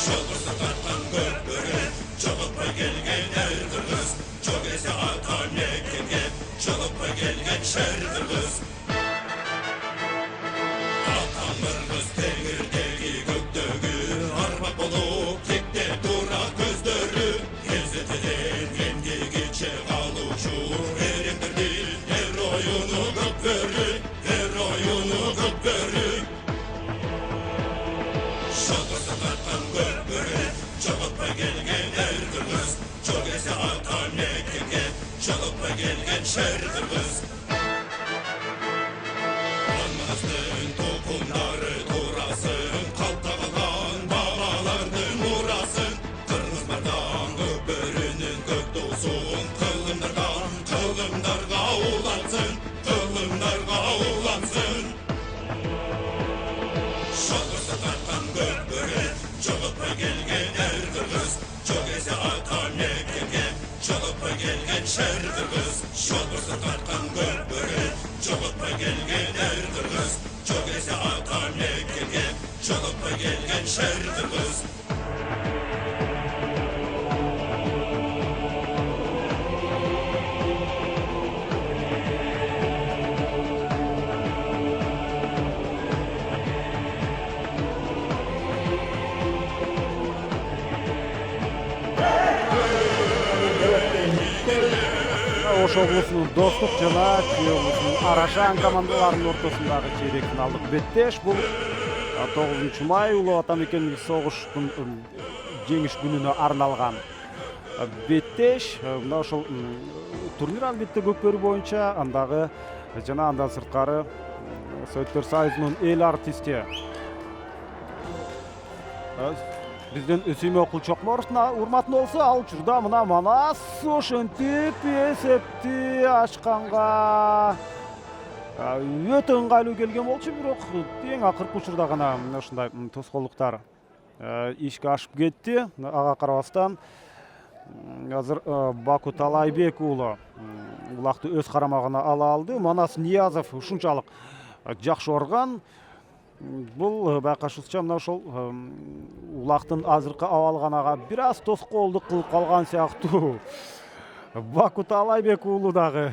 Жалғызды тартқан көпірі, жолықпай келген әр қырғыз, жоқ есе ата мекенге, жолықпай келген шәр қырғыз. Атаң қырғыз теңірдегі көктегі, арбақ болып текте тура көздері, кезетеден ендігіче қалушы, ерендірді ер ойыны көпірі, ер ойыны көпірі. Жалғызды тартқан көпірі, жолықпай келген әр қырғыз, жоқ есе ата мекенге, жолықпай келген шәр қырғыз. Алмастың тоқымдары турасын, қалта қалған бабалардың мұрасын, қырғыз бардан көпірінің көк тусын, қылымдарға улансын, қылымдарға улансын. Жалғызды тартқан көпірі, жолықпай келген әр қырғыз, жоқ есе ата мекенге, жолықпай келген шәр қырғыз. Жалғызды тартқан көпірі, жолықпай келген әр қырғыз, жоқ есе ата мекенге, жолықпай келген шәр қырғыз. Ош облысының Достық жана Чүй облысының Арашан командаларының ортасындағы чейрек финалдык беттеш. Бул 9 май Улуу Атамекендик согуштун жеңиш күнүнө арналган беттеш. Мына ошол турнир албетте көкпөрү боюнча андагы жана андан сырткары Советтер Союзунун эл артисти бизден Өсүймө Кулчокморовдун урматына болсо, ал учурда мына Манас ошентип эсепти ачканга өтө ыңгайлуу келген болчу, бирок эң акыркы учурда гана ушундай тоскоолдуктар ишке ашып кетти. Ага карабастан азыр Баку Талайбек уулу улакты өз карамагына ала алды. Манас Ниязов ушунчалык жакшы орган. Бул байкашыбызча мына ошол улактын азыркы абалганага бир аз тоскоолдук кылып калган сыяктуу. Баку Талайбек уулу дагы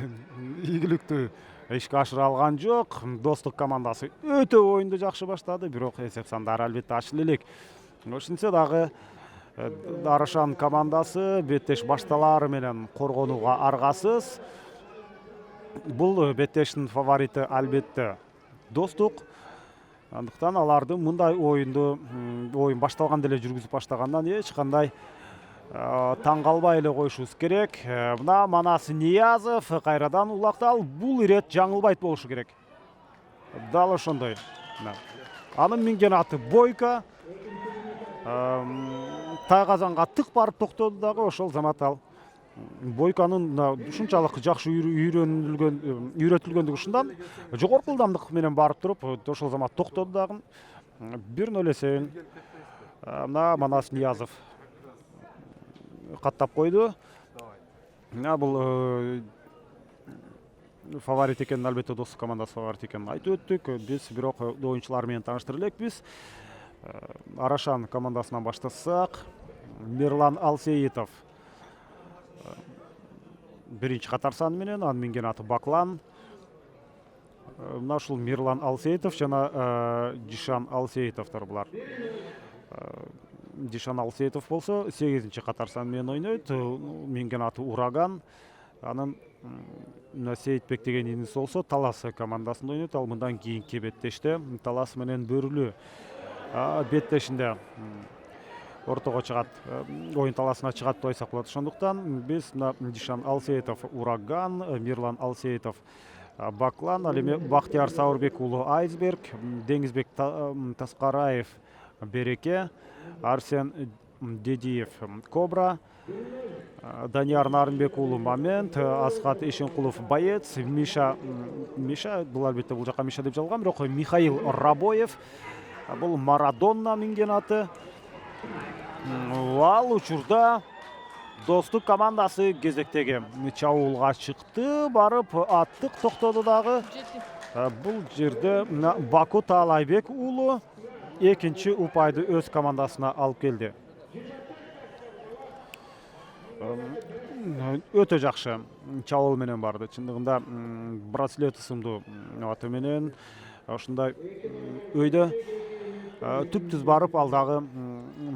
ийгиликтүү ишке ашыра алган жок. Достук командасы өтө оюнду жакшы баштады, бирок эсеп сандары албетте ачыл элек. Ошентсе дагы Арашан командасы беттеш башталары менен коргонууга аргасыз. Бул беттештин фаворити албетте Достук. Андыктан аларды мындай оюн башталган деле жүргүзүп баштагандан эч кандай таң калбай эле коюшубуз керек. Мына Манас Ниязов кайрадан улакты, ал бул ирет жаңылбайт болушу керек. Дал ошондой. Анын минген аты Бойко. Тайгазанга тык барып токтоду дагы, ошол замат ал Бойконун ушунчалык жакшы үйрөтүлгөндүгү ушундан жогорку ылдамдык менен барып туруп, ошол замат токтоду дагы. 1-0 эсебин мына Манас Ниязов каттап койду. Бул фаворит экенин албетте Достук командасы фаворит экенин айтып өттүк. Биз бирок оюнчулар менен тааныштыра элекпиз. Арашан командасынан баштасак, Мирлан Алсеитов биринчи катар саны менен, анын минген аты Баклан. Мына ушул Мирлан Алсеитов жана Жишан Алсеитовдор булар. Жишан Алсеитов болсо 8-чи катар саны менен ойнойт. Минген аты Ураган. Анын Сейитбек деген иниси болсо Талас командасында ойнойт. Ал мындан кийинки беттеште Талас менен Бөрүлүү беттешинде ортого чыгат, оюн таласына чыгат деп айтсак болот. Ошондуктан биз Жишан Алсеитов Ураган, Мирлан Алсеитов Баклан, ал эми Бактияр Сауырбек уулу Айсберг, Деңизбек Таскараев Береке, Арсен Дедиев Кобра, Данияр Нарынбек уулу Момент, Асхат Эшенкулов Боец, Миша бул албетте бул жака Миша деп жазылган, бирок Михаил Рабоев, бул Марадонна минген аты. Ал учурда Достук командасы кезектеги чабуулга чыкты, барып аттык токтоду дагы. Бул жерде Баку Талайбек уулу экинчи упайды өз командасына алып келди. өтө жакшы чабуул менен барды. Чындыгында браслет сымдуу аты менен ушундай өйдө түптүз барып ал дагы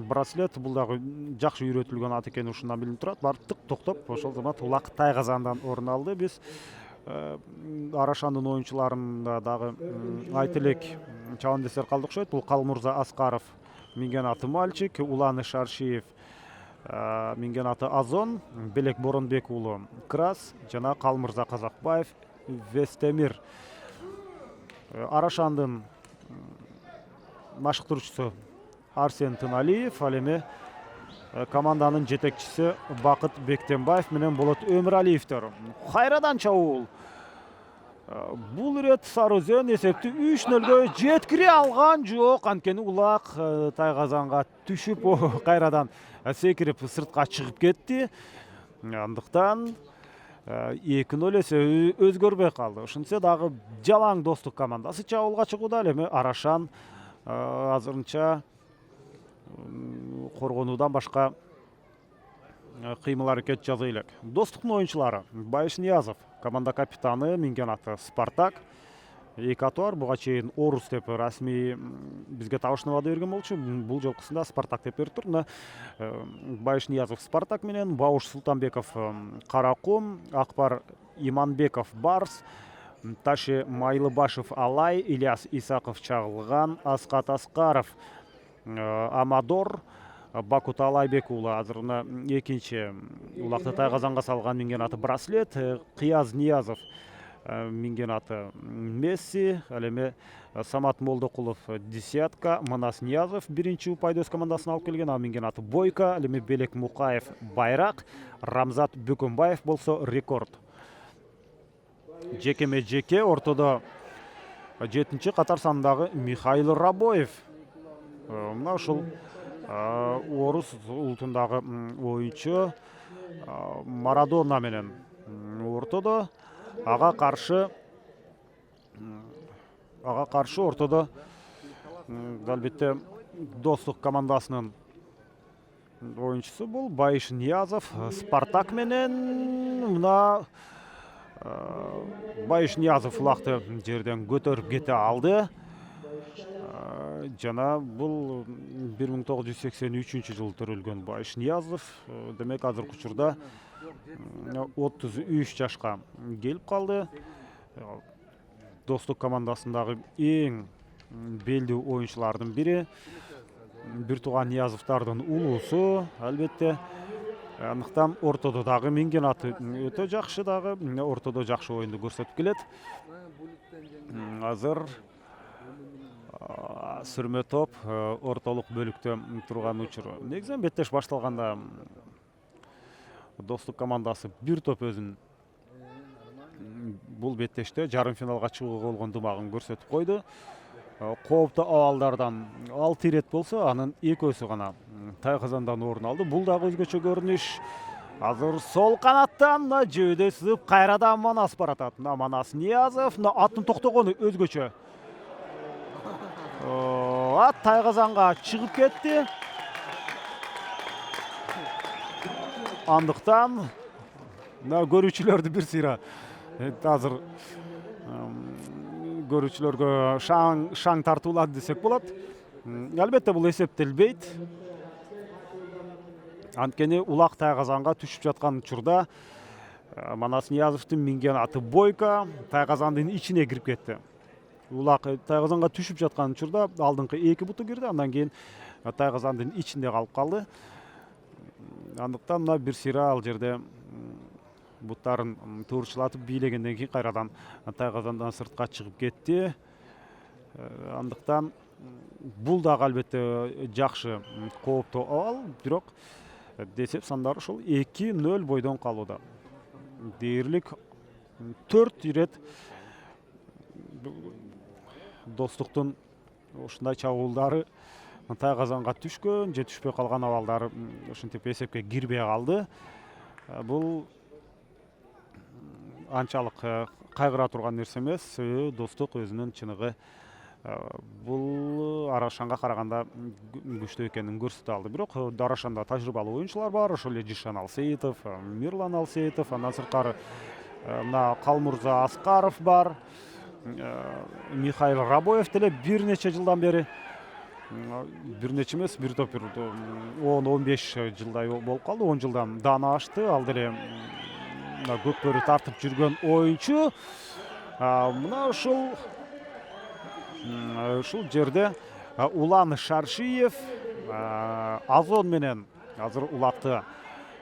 браслет бул дагы жакшы үйрөтүлгөн ат экени ушундан билинип турат. Барып тык токтоп ошол замат Улак Тайгазандан орун алды. Биз Арашандын оюнчуларында дагы айта элек чабандестер калды окшойт. Бул Калмурза Аскаров минген аты Мальчик, Уланы Шаршиев минген аты Азон, Белек Боронбек уулу Крас жана Калмырза Казакбаев Вестемир. Арашандын машыктыруучусу Арсен Тыналиев, ал эми команданын жетекчиси Бакыт Бектенбаев менен Болот Өмүралиевдер. Кайрадан чабуул. Бул ирет Сары Өзөн эсепти 3-0 жеткире алган жок. Анткени Улак Тайгазанга түшүп, кайрадан секирип сыртка чыгып кетти. Андыктан 2-0 эсеби өзгөрбөй калды. Ошентсе дагы жалаң Достук командасы чабуулга чыгууда. Ал эми Арашан азырынча коргонуудан башка кыймыл аракет жасай элек. Достуктун оюнчулары Байыш Ниязов, команда капитаны, минген аты Спартак. 2 аты бар. Буга чейин Орус деп расмий бизге табышнамада берген болчу. Бул жолкусунда Спартак деп берип тур. Байыш Ниязов Спартак менен, Бауш Султанбеков Каракум, Акбар Иманбеков Барс, Таши Майлыбашев Алай, Ильяс Исаков Чагылган, Аскат Аскаров Амадор, Бакут Алайбек уулу азырына экинчи Улакты Тайгазанга салган минген аты Браслет, Кыяз Ниязов минген аты Месси, ал эми Самат Молдокулов Десятка, Манас Ниязов биринчи Упайдос командасына алып келген, ал минген аты Бойка, ал эми Белек Мукаев Байрак, Рамзат Бөкөнбаев болсо Рекорд. Жекеме жеке ортодо 7-чи катар сандагы Михаил Рабоев. Мына ушул Орус улутундагы оюнчу Марадона менен ортодо, ага каршы ортодо албетте Достук командасынын оюнчусу бул Байыш Ниязов Спартак менен. Мына Байыш Ниязов Улакты жерден көтөрүп кете алды. Жана бул 1983-жылы төрөлгөн Байыш Ниязов. Демек азыркы учурда 33 жашка келип калды. Достук командасындагы эң белдүү оюнчулардын бири. Бир тууган Ниязовдардын улуусу, албетте. Андыктан ортодо дагы минген аты өтө жакшы, дагы ортодо жакшы оюнду көрсөтүп келет. Азыр сүрмө топ ортолук бөлүктө турган учуру. Негизинен беттеш башталганда Достук командасы бир топ өзүн бул беттеште жарым финалга чыгууга болгон дымагын көрсөтүп койду. Кооптуу абалдардан 6 ирет болсо, анын экөөсү гана Тайгазандан орун алды. Бул дагы өзгөчө көрүнүш. Азыр сол канаттан жөөдө сызып кайрадан Манас баратат. Манас Ниязов аттын токтогону өзгөчө. Ат Тайгазанга чыгып кетти. Андыктан көрүүчүлөрдү бир сыйра азыр көрүүчүлөргө шаң тартуулады десек болот. Албетте бул эсептелбейт. Анткени Улак Тайгазанга түшүп жаткан учурда Манас Ниязовдун минген аты Бойка Тайгазандын ичине кирип кетти. Улак Тайгазанга түшүп жаткан учурда алдыңкы 2 буту кирди, андан кийин Тайгазандын ичинде калып калды. Андыктан мына бир сыйра ал жерде буттарын туурчулатып бийлегенден кийин кайрадан Тайгазандан сыртка чыгып кетти. Андыктан бул дагы албетте жакшы кооптуу абал, бирок десеп сандары ушул 2-0 бойдон калууда. Дээрлик 4 ирет Достуктун ушундай чабуулдары Тайгазанга түшкөн, же түшпөй калган абалдары ушинтип эсепке кирбей калды. Бул анчалык кайгыра турган нерсе эмес. Достук өзүнүн чыныгы бул Арашанга караганда күчтүү экенин көрсөтө алды. Бирок Арашанда тажрыйбалуу оюнчулар бар. Ошол эле Жишан Алсеитов, Мирлан Алсеитов, андан сырткары мына Калмурза Аскаров бар. Михаил Рабоев деле бир нече жылдан бери, бир нече эмес, бир топ 10-15 жылдай болуп калды. 10 жылдан даана ашты. Ал деле көкбөрү тартып жүргөн оюнчу. Мына ушул жерде Улан Шаршиев Озон менен азыр улакты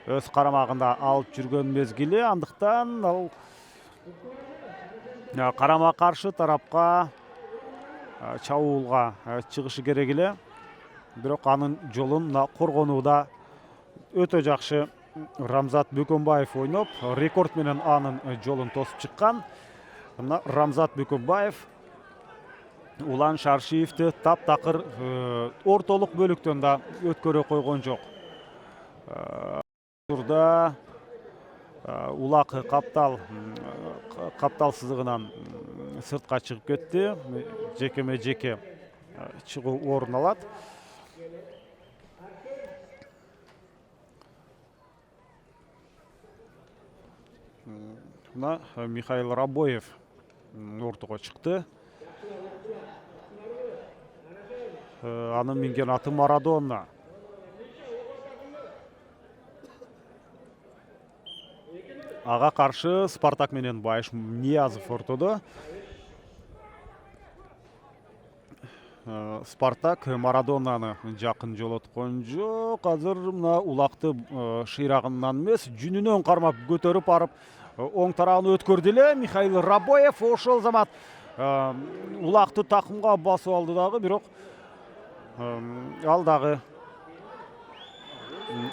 өз карамагында алып жүргөн мезгили, андыктан ал карама каршы тарапка чабуулга чыгышы керек эле. Бирок анын жолун коргонууда өтө жакшы Рамзат Бөкөнбаев ойноп, рекорд менен анын жолун тосуп чыккан. Мына Рамзат Бөкөнбаев Улан Шаршиевти таптакыр ортолук бөлүктөн да өткөрө койгон жок. Турда улак каптал сызыгынан сыртка чыгып кетти. Жекеме жеке чыгуу орун алат. Мына Михаил Рабоев ортого чыкты. Анын минген аты Марадона. Ага каршы Спартак менен Байыш Ниязов ортодо. Спартак Марадонаны жакын жолоткон жок. Азыр мына улакты шыйрагынан эмес, жүнүнөн кармап көтөрүп барып оң тарабын өткөрдү эле. Михаил Рабоев ошол замат улакты такымга басып алды дагы, бирок ал дагы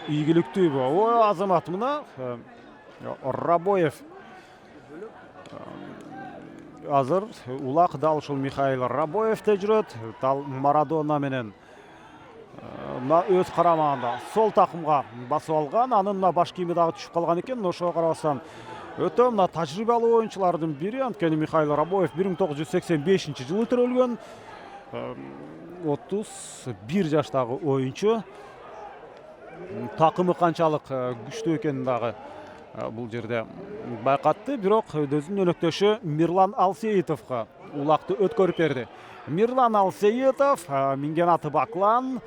ийгиликтүү. Ой, азамат мына Рабоев азыр улак дал ушул Михаил Рабоевте жүрөт. Дал Марадона менен мына өз карамагында сол такымга басып алган. Анын мына баш кийими дагы түшүп калган экен. Ошого карабастан өтө мына тажрыйбалуу оюнчулардын бири. Анткени Михаил Рабоев 1985-жылы төрөлгөн. 31 жаштагы оюнчу. Такымы канчалык күчтүү экенин дагы бул жерде байкатты. Бирок өзүнүн өнөктөшү Мирлан Алсеитовго улакты өткөрүп берди. Мирлан Алсеитов, минген аты Баклан,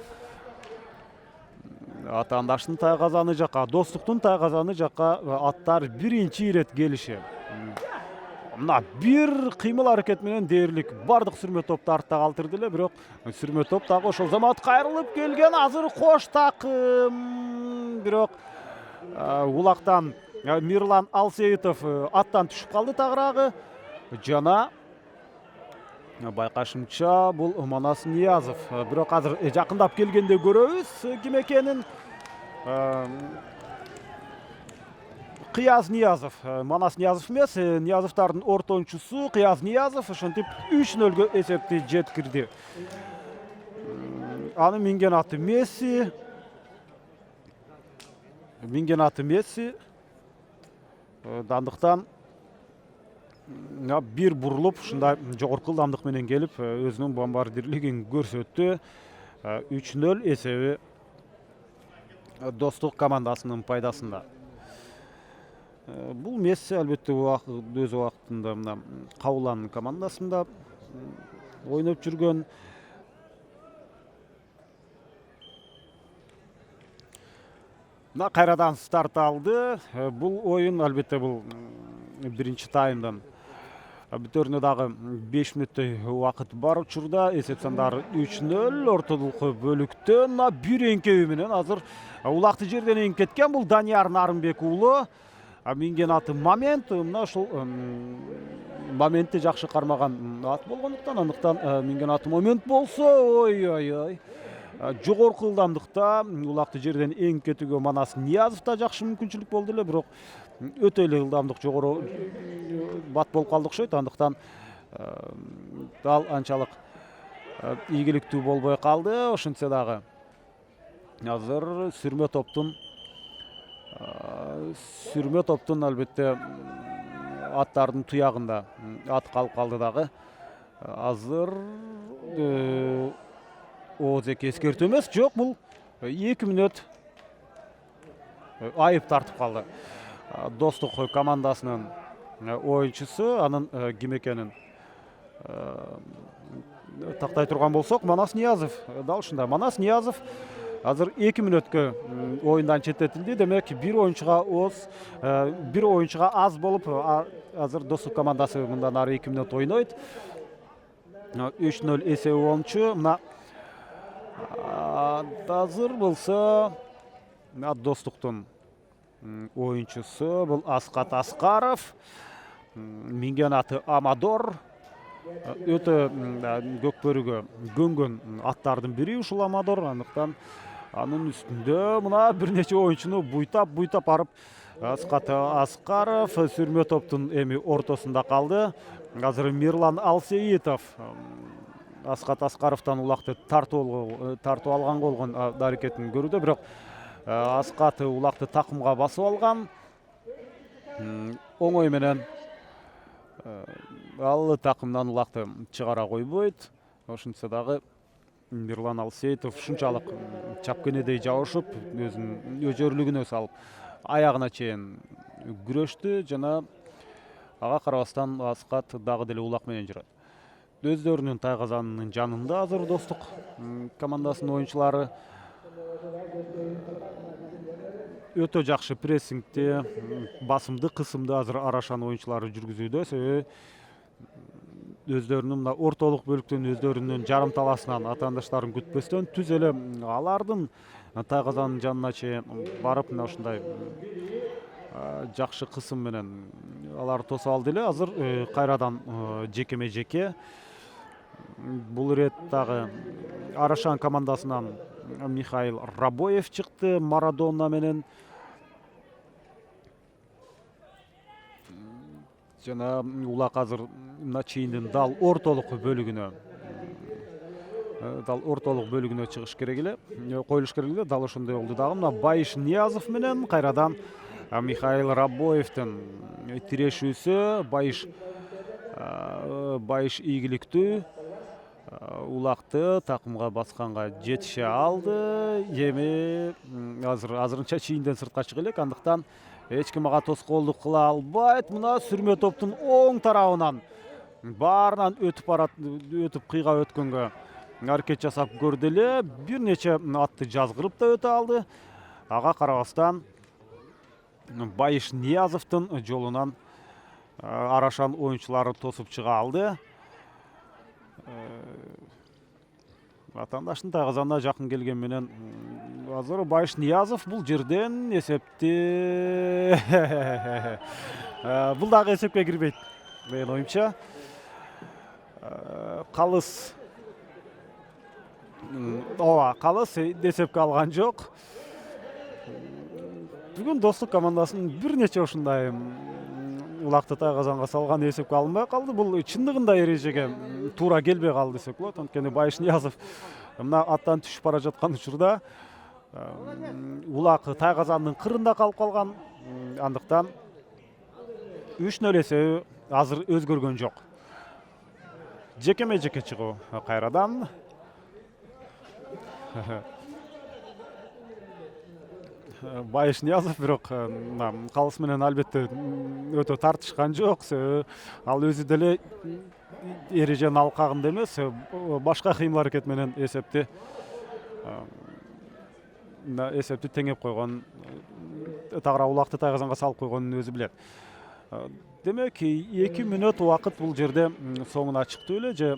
атаандаштын тайгазаны жакка, достуктун тайгазаны жакка аттар биринчи ирет келиши. Мына бир кыймыл аракет менен дээрлик бардык сүрмө топту артта калтырды эле, бирок сүрмө топ дагы ошол замат кайрылып келген. Азыр кош такым, бирок улактан Мирлан Алсеитов аттан түшүп калды тагыраагы. Жана байкашымча бул Манас Ниязов. Бирок азыр жакындап келгенде көрөбүз ким экенин. Кыяз Ниязов, Манас Ниязов эмес, Ниязовдардын ортончусу Кыяз Ниязов ошентип 3-0 эсепти жеткирди. Анын минген аты Месси. Дандыктан бир бурулуп ушундай жогорку ылдамдык менен келип өзүнүн бомбардирлигин көрсөттү. 3-0 эсеби Достук командасынын пайдасында. Бул Месси албетте өз убактында мына Каулан командасында ойноп жүргөн. Мына кайрадан старт алды. Бул оюн албетте бул биринчи таймдан бүтөрүнө дагы 5 мүнөттөй убакыт бар учурда. Эсеп сандары 3-0 ортодолку бөлүктө мына бир эңкеби менен азыр улакты жерден эңип кеткен. Бул Данияр Нарымбек уулу. Минген аты Момент. Мына ушул Моментти жакшы кармаган ат болгондуктан, андыктан минген аты Момент болсо, ой. Жогорку ылдамдыкта улакты жерден эңип кетүүгө Манас Ниязовда жакшы мүмкүнчүлүк болду эле, бирок өтө эле ылдамдык жогору бат болуп калды окшойт. Андыктан дал анчалык ийгиликтүү болбой калды. Ошентсе дагы азыр сүрмө топтун албетте аттардын туягында ат калып калды дагы. Азыр ооз-эки эскертүү эмес, жок, бул 2 мүнөт айып тартып калды. Достук командасынын оюнчусу, анын ким экенин тактай турган болсок, Манас Ниязов. Дал ушундай. Манас Ниязов азыр 2 мүнөткө оюндан четтетилди. Демек, бир оюнчуга аз болуп, азыр Достук командасы мындан ары 2 мүнөт ойнойт. 3-0 эсеби болчу. Мына азыр болсо Достуктун оюнчусу бул Аскат Аскаров. Минген аты Амадор. Өтө көкбөрүгө көнгөн аттардын бири ушул Амадор. Андыктан анын үстүндө мына бир нече оюнчуну буйтап барып Аскат Аскаров сүрмө топтун эми ортосунда калды. Азыр Мирлан Алсеитов Аскат Аскаровтан улакты тартып алган болгон аракетин көрүүдө, бирок Аскат улакты такымга басып алган. Оңой менен ал такымдан улакты чыгара койбойт. Ошентсе дагы Мирлан Алсеитов ушунчалык чапкенедей жабышып, өзүнүн өжөрлүгүнө салып, аягына чейин күрөштү жана ага карабастан Аскат дагы деле улак менен жүрөт. Өздөрүнүн тайгазанынын жанында азыр Достук командасынын оюнчулары өтө жакшы прессингде, басымды кысымды азыр Арашан оюнчулары жүргүзүүдө. Себеби өздөрүнүн мына ортолук бөлүктөн өздөрүнүн жарым таласынан атаандаштарын күтпөстөн түз эле алардын тайгазанынын жанына чейин барып, мына ушундай жакшы кысым менен алар тосуп алды эле. Азыр кайрадан жекеме жеке. Бул ирет дагы Арашан командасынан Михаил Рабоев чыкты Марадона менен. Жана улак азыр мына чейиндин дал ортолук бөлүгүнө чыгыш керек эле, коюлуш керек эле. Дал ошондой болду дагы. Мына Байыш Ниязов менен кайрадан Михаил Рабоевдин тирешүүсү. Байыш ийгиликтүү улакты такымга басканга жетише алды. Эми азырынча чийинден сыртка чыга элек, андыктан эч ким ага тоскоолдук кыла албайт. Мына сүрмө топтун оң тарабынан баарынан өтүп кыйга өткөнгө аракет жасап көрдү эле. Бир нече атты жазгырып да өтө алды. Ага карабастан Байыш Ниязовдун жолунан Арашан оюнчулары тосуп чыга алды. Атаандаштын тайгазанына жакын келген менен азыр Байыш Ниязов бул жерден эсепти бул дагы эсепке кирбейт менин оюмча. Калыс эсепке алган жок. Бүгүн Достук командасынын бир нече ушундай улакты тайгазанга салган эсепке алынбай калды. Бул чындыгында эрежеге туура келбей калды десек болот. Анткени Байыш Ниязов мына аттан түшүп бара жаткан учурда улак тайгазанынын кырында калып калган. Андыктан 3-0 эсеби азыр өзгөргөн жок. Жекеме жеке чыгуу кайрадан. Байыш Ниязов бирок калыс менен албетте өтө тартышкан жок. Ал өзү деле эреженин алкагында эмес, башка кыймыл аракет менен эсепти теңеп койгон, тагыраак улакты тайгазанга салып койгонун өзү билет. Демек, 2 мүнөт убакыт бул жерде соңуна чыктı эле же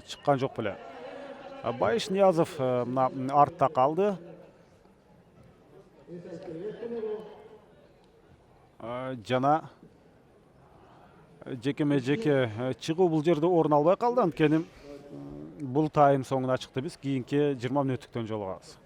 чыккан жок беле. Байыш Ниязов артта калды. Жана жекеме жеке чыгуу бул жерде орун албай калды. Анткени бул тайм соңуна чыкты. Биз кийинки 20 мүнөттүктөн жолугабыз.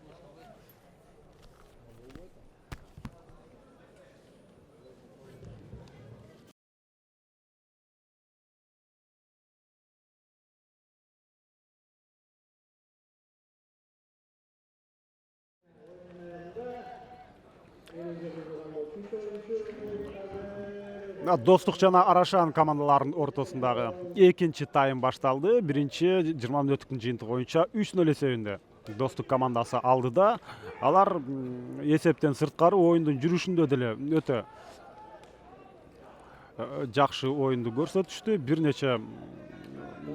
Достук жана Арашан командаларынын ортосундагы экинчи тайм башталды. Биринчи 20 мүнөттүк жыйынтык боюнча 3-0 эсебинде Достук командасы алды да алар эсептен сырткары оюндун жүрүшүндө деле өтө жакшы оюнду көрсөтүштү. Бир нече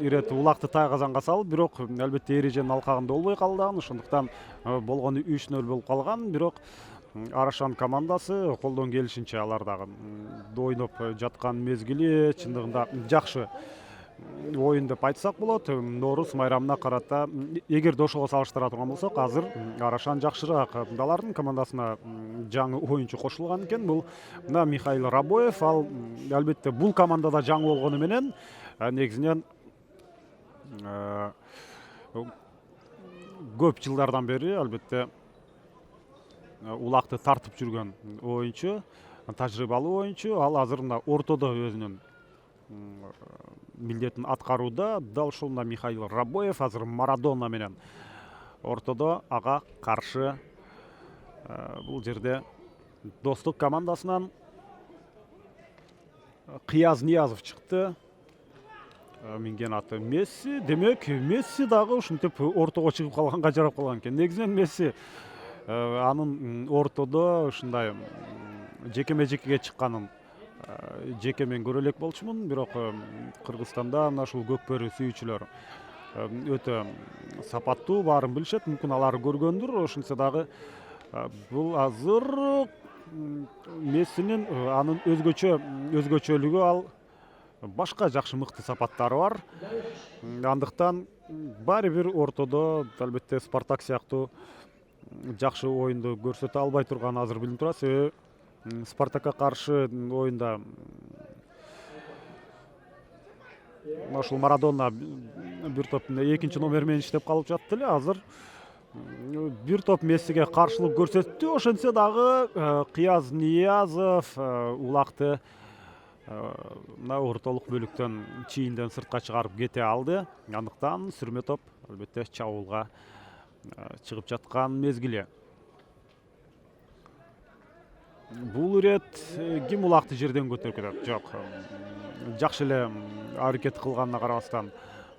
ирет улакты тайгазанга салып, бирок албетте эреженин алкагында болбой калган. Ошондуктан болгону 3-0 болуп калган. Бирок Арашан командасы колдон келишинче алар дагы ойноп жаткан мезгили чындыгында жакшы оюн деп айтсак болот. Нооруз майрамына карата эгерде ошого салыштыра турган болсок, азыр Арашан жакшыраак. Алардын командасына жаңы оюнчу кошулган экен. Бул мына Михаил Рабоев. Ал албетте бул командада жаңы болгону менен негизинен көп жылдардан бери албетте улакты тартып жүргөн оюнчу, тажрыйбалуу оюнчу. Ал азыр мына ортодо өзүнүн милдетин аткарууда. Дал ушул мына Михаил Рабоев азыр Марадона менен ортодо, ага каршы бул жерде Достук командасынан Кыяз Ниязов чыкты. Минген аты Месси. Демек, Месси дагы ушинтип ортого чыгып калганга жарап калган экен. Негизинен Месси анын ортодо ушундай жекеме-жекеге чыкканын жеке мен көрө элек болчумун. Бирок Кыргызстанда мына ушул көкбөрү сүйүүчүлөр өтө сапаттуу, баарын билишет. Мүмкүн алар көргөндүр. Ошентсе дагы бул азыр Мессинин анын өзгөчөлүгү, ал башка жакшы мыкты сапаттары бар. Андыктан баары бир ортодо албетте Спартак сыяктуу жакшы оюнду көрсөтө албай турганы азыр билинип турат. Себеби Спартакка каршы оюнда ушул Марадона бир топ экинчи номер менен иштеп калып жатты эле. Азыр бир топ Мессиге каршылык көрсөттү. Ошентсе дагы Кыяз Ниязов улакты мына ортолук бөлүктөн чийинден сыртка чыгарып кете алды. Андыктан сүрмө топ албетте чабуулга чыгып жаткан мезгили. Бул ирет ким улакты жерден көтөрүп кетет? Жок. Жакшы эле аракет кылганына карабастан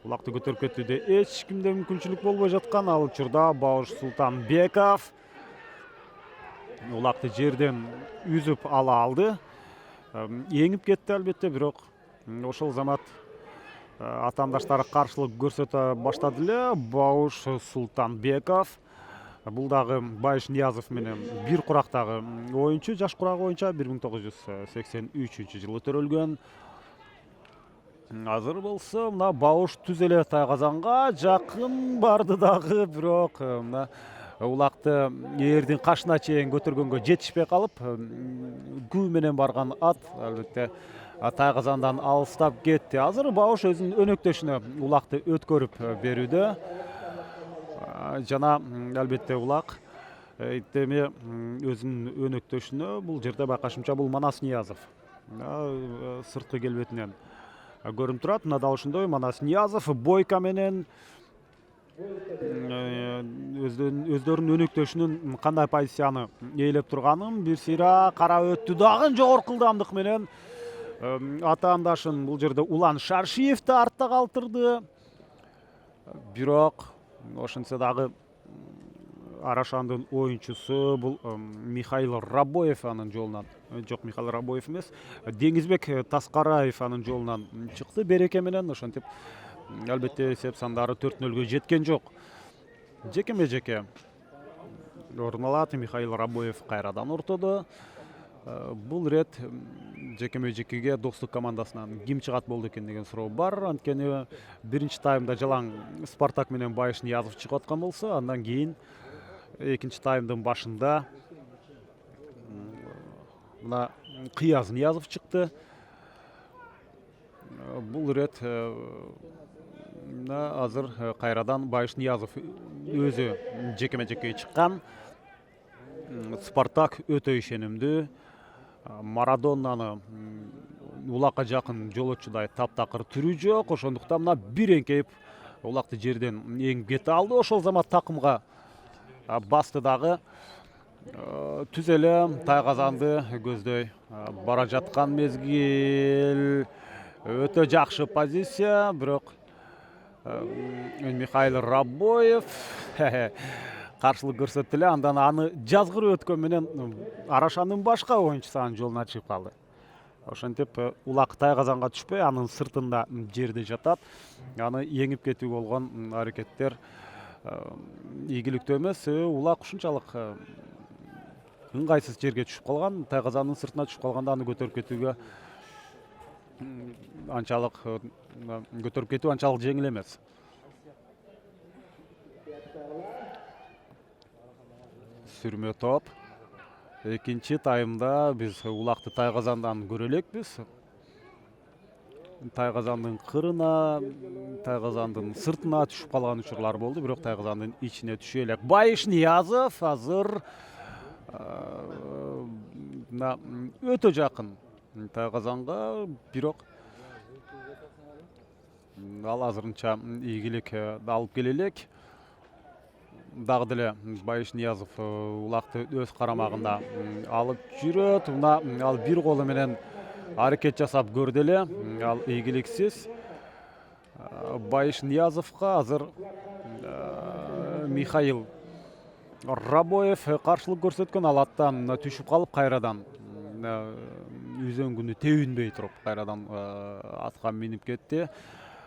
улакты көтөрүп кетүүгө эч кимде мүмкүнчүлүк болбой жаткан. Ал учурда Бауш Султанбеков улакты жерден үзүп ала алды. Еңип кетти албетте, бирок ошол замат атаандаштары каршылык көрсөтө баштады эле. Бауш Султанбеков бул дагы Байыш Ниязов менен бир курактагы оюнчу. Жаш курак боюнча 1983 жылы төрөлгөн. Азыр болсо мына Бауш түз эле тайгазанга жакын барды дагы, бирок мына улакты эрдин кашына чейин көтөргөнгө жетишпей калып, күү менен барган ат албетте тайгазандан алыстап кетти. Азыр Бауш өзүнүн өнөктөшүнө улакты өткөрүп берүүдө. Жана албетте улак эми өзүнүн өнөктөшүнө, бул жерде байкашымча бул Манас Ниязов сырткы келбетинен көрүнүп турат. Мына дал ошондой Манас Ниязов Бойко менен өздөрүнүн өнөктөшүнүн кандай позицияны ээлеп турганын бир сыйра карап өттү. Дагы жогорку ылдамдык менен атаандашын бул жерде Улан Шаршиевди артта калтырды. Бирок ошентсе дагы Арашандын оюнчусу бул Михаил Рабоев анын жолунан, жок, Михаил Рабоев эмес, Деңизбек Таскараев анын жолунан чыкты береке менен. Ошентип албетте эсеп сандары 4-0 жеткен жок. Жекеме-жеке орун алат. Михаил Рабоев кайрадан ортодо. Бул рет жекеме-жекеге Достук командасынан ким чыгат болду экен деген суроо бар. Анткени биринчи таймда жалаң Спартак менен Байыш Ниязов чыгып аткан болсо, андан кийин экинчи таймдын башында мына Кыяз Ниязов чыкты. Бул рет азыр кайрадан Байыш Ниязов өзү жекеме-жекеге чыккан. Спартак өтө ишенимдүү. Марадонаны улакка жакын жолочудай таптакыр түрү жок. Ошондуктан мына бир эңкейип улакты жерден эңип кете алды. Ошол замат такымга басты дагы түз эле тайгазанды көздөй бара жаткан мезгил. Өтө жакшы позиция, бирок Михаил Рабоев каршылык көрсөттү эле, андан аны жазгырып өткөн менен Арашанын башка оюнчусу анын жолуна чыгып калды. Ошентип улак тайгазанга түшпөй, анын сыртында жерде жатат. Аны еңип кетүү болгон аракеттер ийгиликтүү эмес. Улак ушунчалык ыңгайсыз жерге түшүп калган, тайгазанын сыртына түшүп калганда аны көтөрүп кетүү анчалык жеңил эмес. Сүрмө топ. Экинчи таймда биз улакты тайгазандан көрө элекпиз. Тайгазандын кырына, тайгазандын сыртына түшүп калган учурлар болду, бирок тайгазандын ичине түшө элек. Байышниязов азыр өтө жакын тайгазанга, бирок ал азырынча ийгилик алып келе элек. Дагы деле Байышниязов улакты өз карамагында алып жүрөт. Ал бир колу менен аракет жасап көрдү эле, ал ийгиликсиз. Байышниязовго азыр Михаил Рабоев каршылык көрсөткөн, ал аттан түшүп калып, кайрадан үзөңгүнү тебинбей туруп кайрадан атка минип кетти.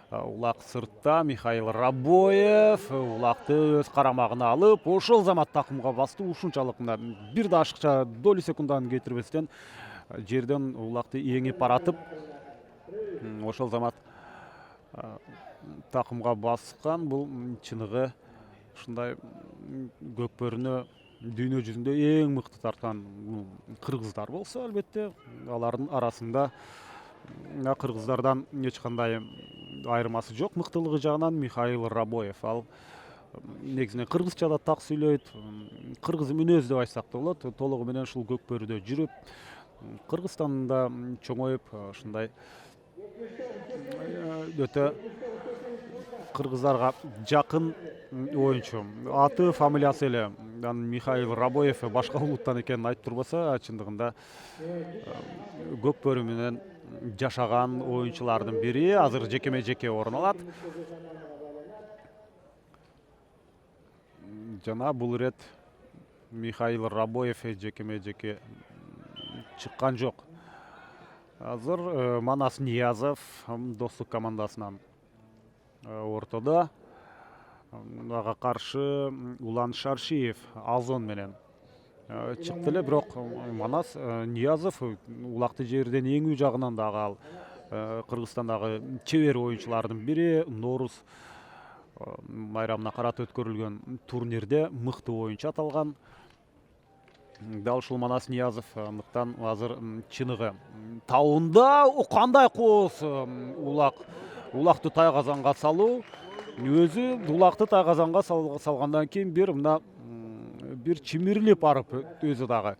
Улак сыртта, Михаил Рабоев улакты өз карамагына алып, ошол замат такымга басты. Ушунчалык бир да ашыкча доли секунданы кетирбестен жерден улакты эңип баратып, ошол замат такымга баскан. Бул чыныгы ушундай көкбөрүнө дүйнө жүзүндө эң мыкты тарткан кыргыздар болсо, албетте алардын арасында кыргыздардан эч кандай айырмасы жок мыктылыгы жагынан. Михаил Рабоев ал негизинен кыргызча да так сүйлөйт, кыргыз мүнөз деп айтсак да болот. Толугу менен ушул көкбөрүдө жүрүп, Кыргызстанда чоңоюп, ушундай өтө кыргыздарга жакын оюнчу. Аты, фамилиясы эле Михаил Рабоев башка улуттан экенин айтып турбаса, чындыгында көкбөрү менен жашаган оюнчулардын бири. Азыр жекеме жеке орун алат. Жана бул ирет Михаил Рабоев жекеме жеке чыккан жок. Азыр Манас Ниязов Достук командасынан ортодо. Ага каршы Улан Шаршиев Азон менен чыкты эле, бирок Манас Ниязов улакты жерден эңүү жагынан дагы ал Кыргызстандагы чебер оюнчулардын бири. Нооруз майрамына карата өткөрүлгөн турнирде мыкты оюнчу аталган. Дал ушул Манас Ниязов мыктан азыр чыныгы табында кандай кооз улакты тайгазанга салуу. Өзү улакты тайгазанга салгандан кийин бир чимирилип барып өзү дагы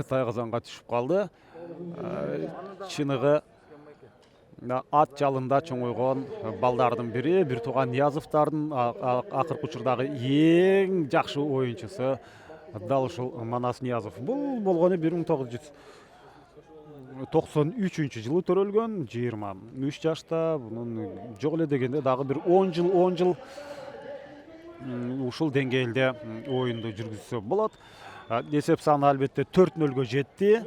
тайгазанга түшүп калды. Чыныгы ат жалында чоңойгон балдардын бири, бир тууган Ниязовдардын акыркы учурдагы эң жакшы оюнчусу дал ушул Манас Ниязов. Бул болгону 1993 жылы төрөлгөн, 23 жашта. Бунун жок эле дегенде дагы бир 10 жыл ушул деңгээлде оюнду жүргүзсө болот. Эсеп саны албетте 4-0 жетти.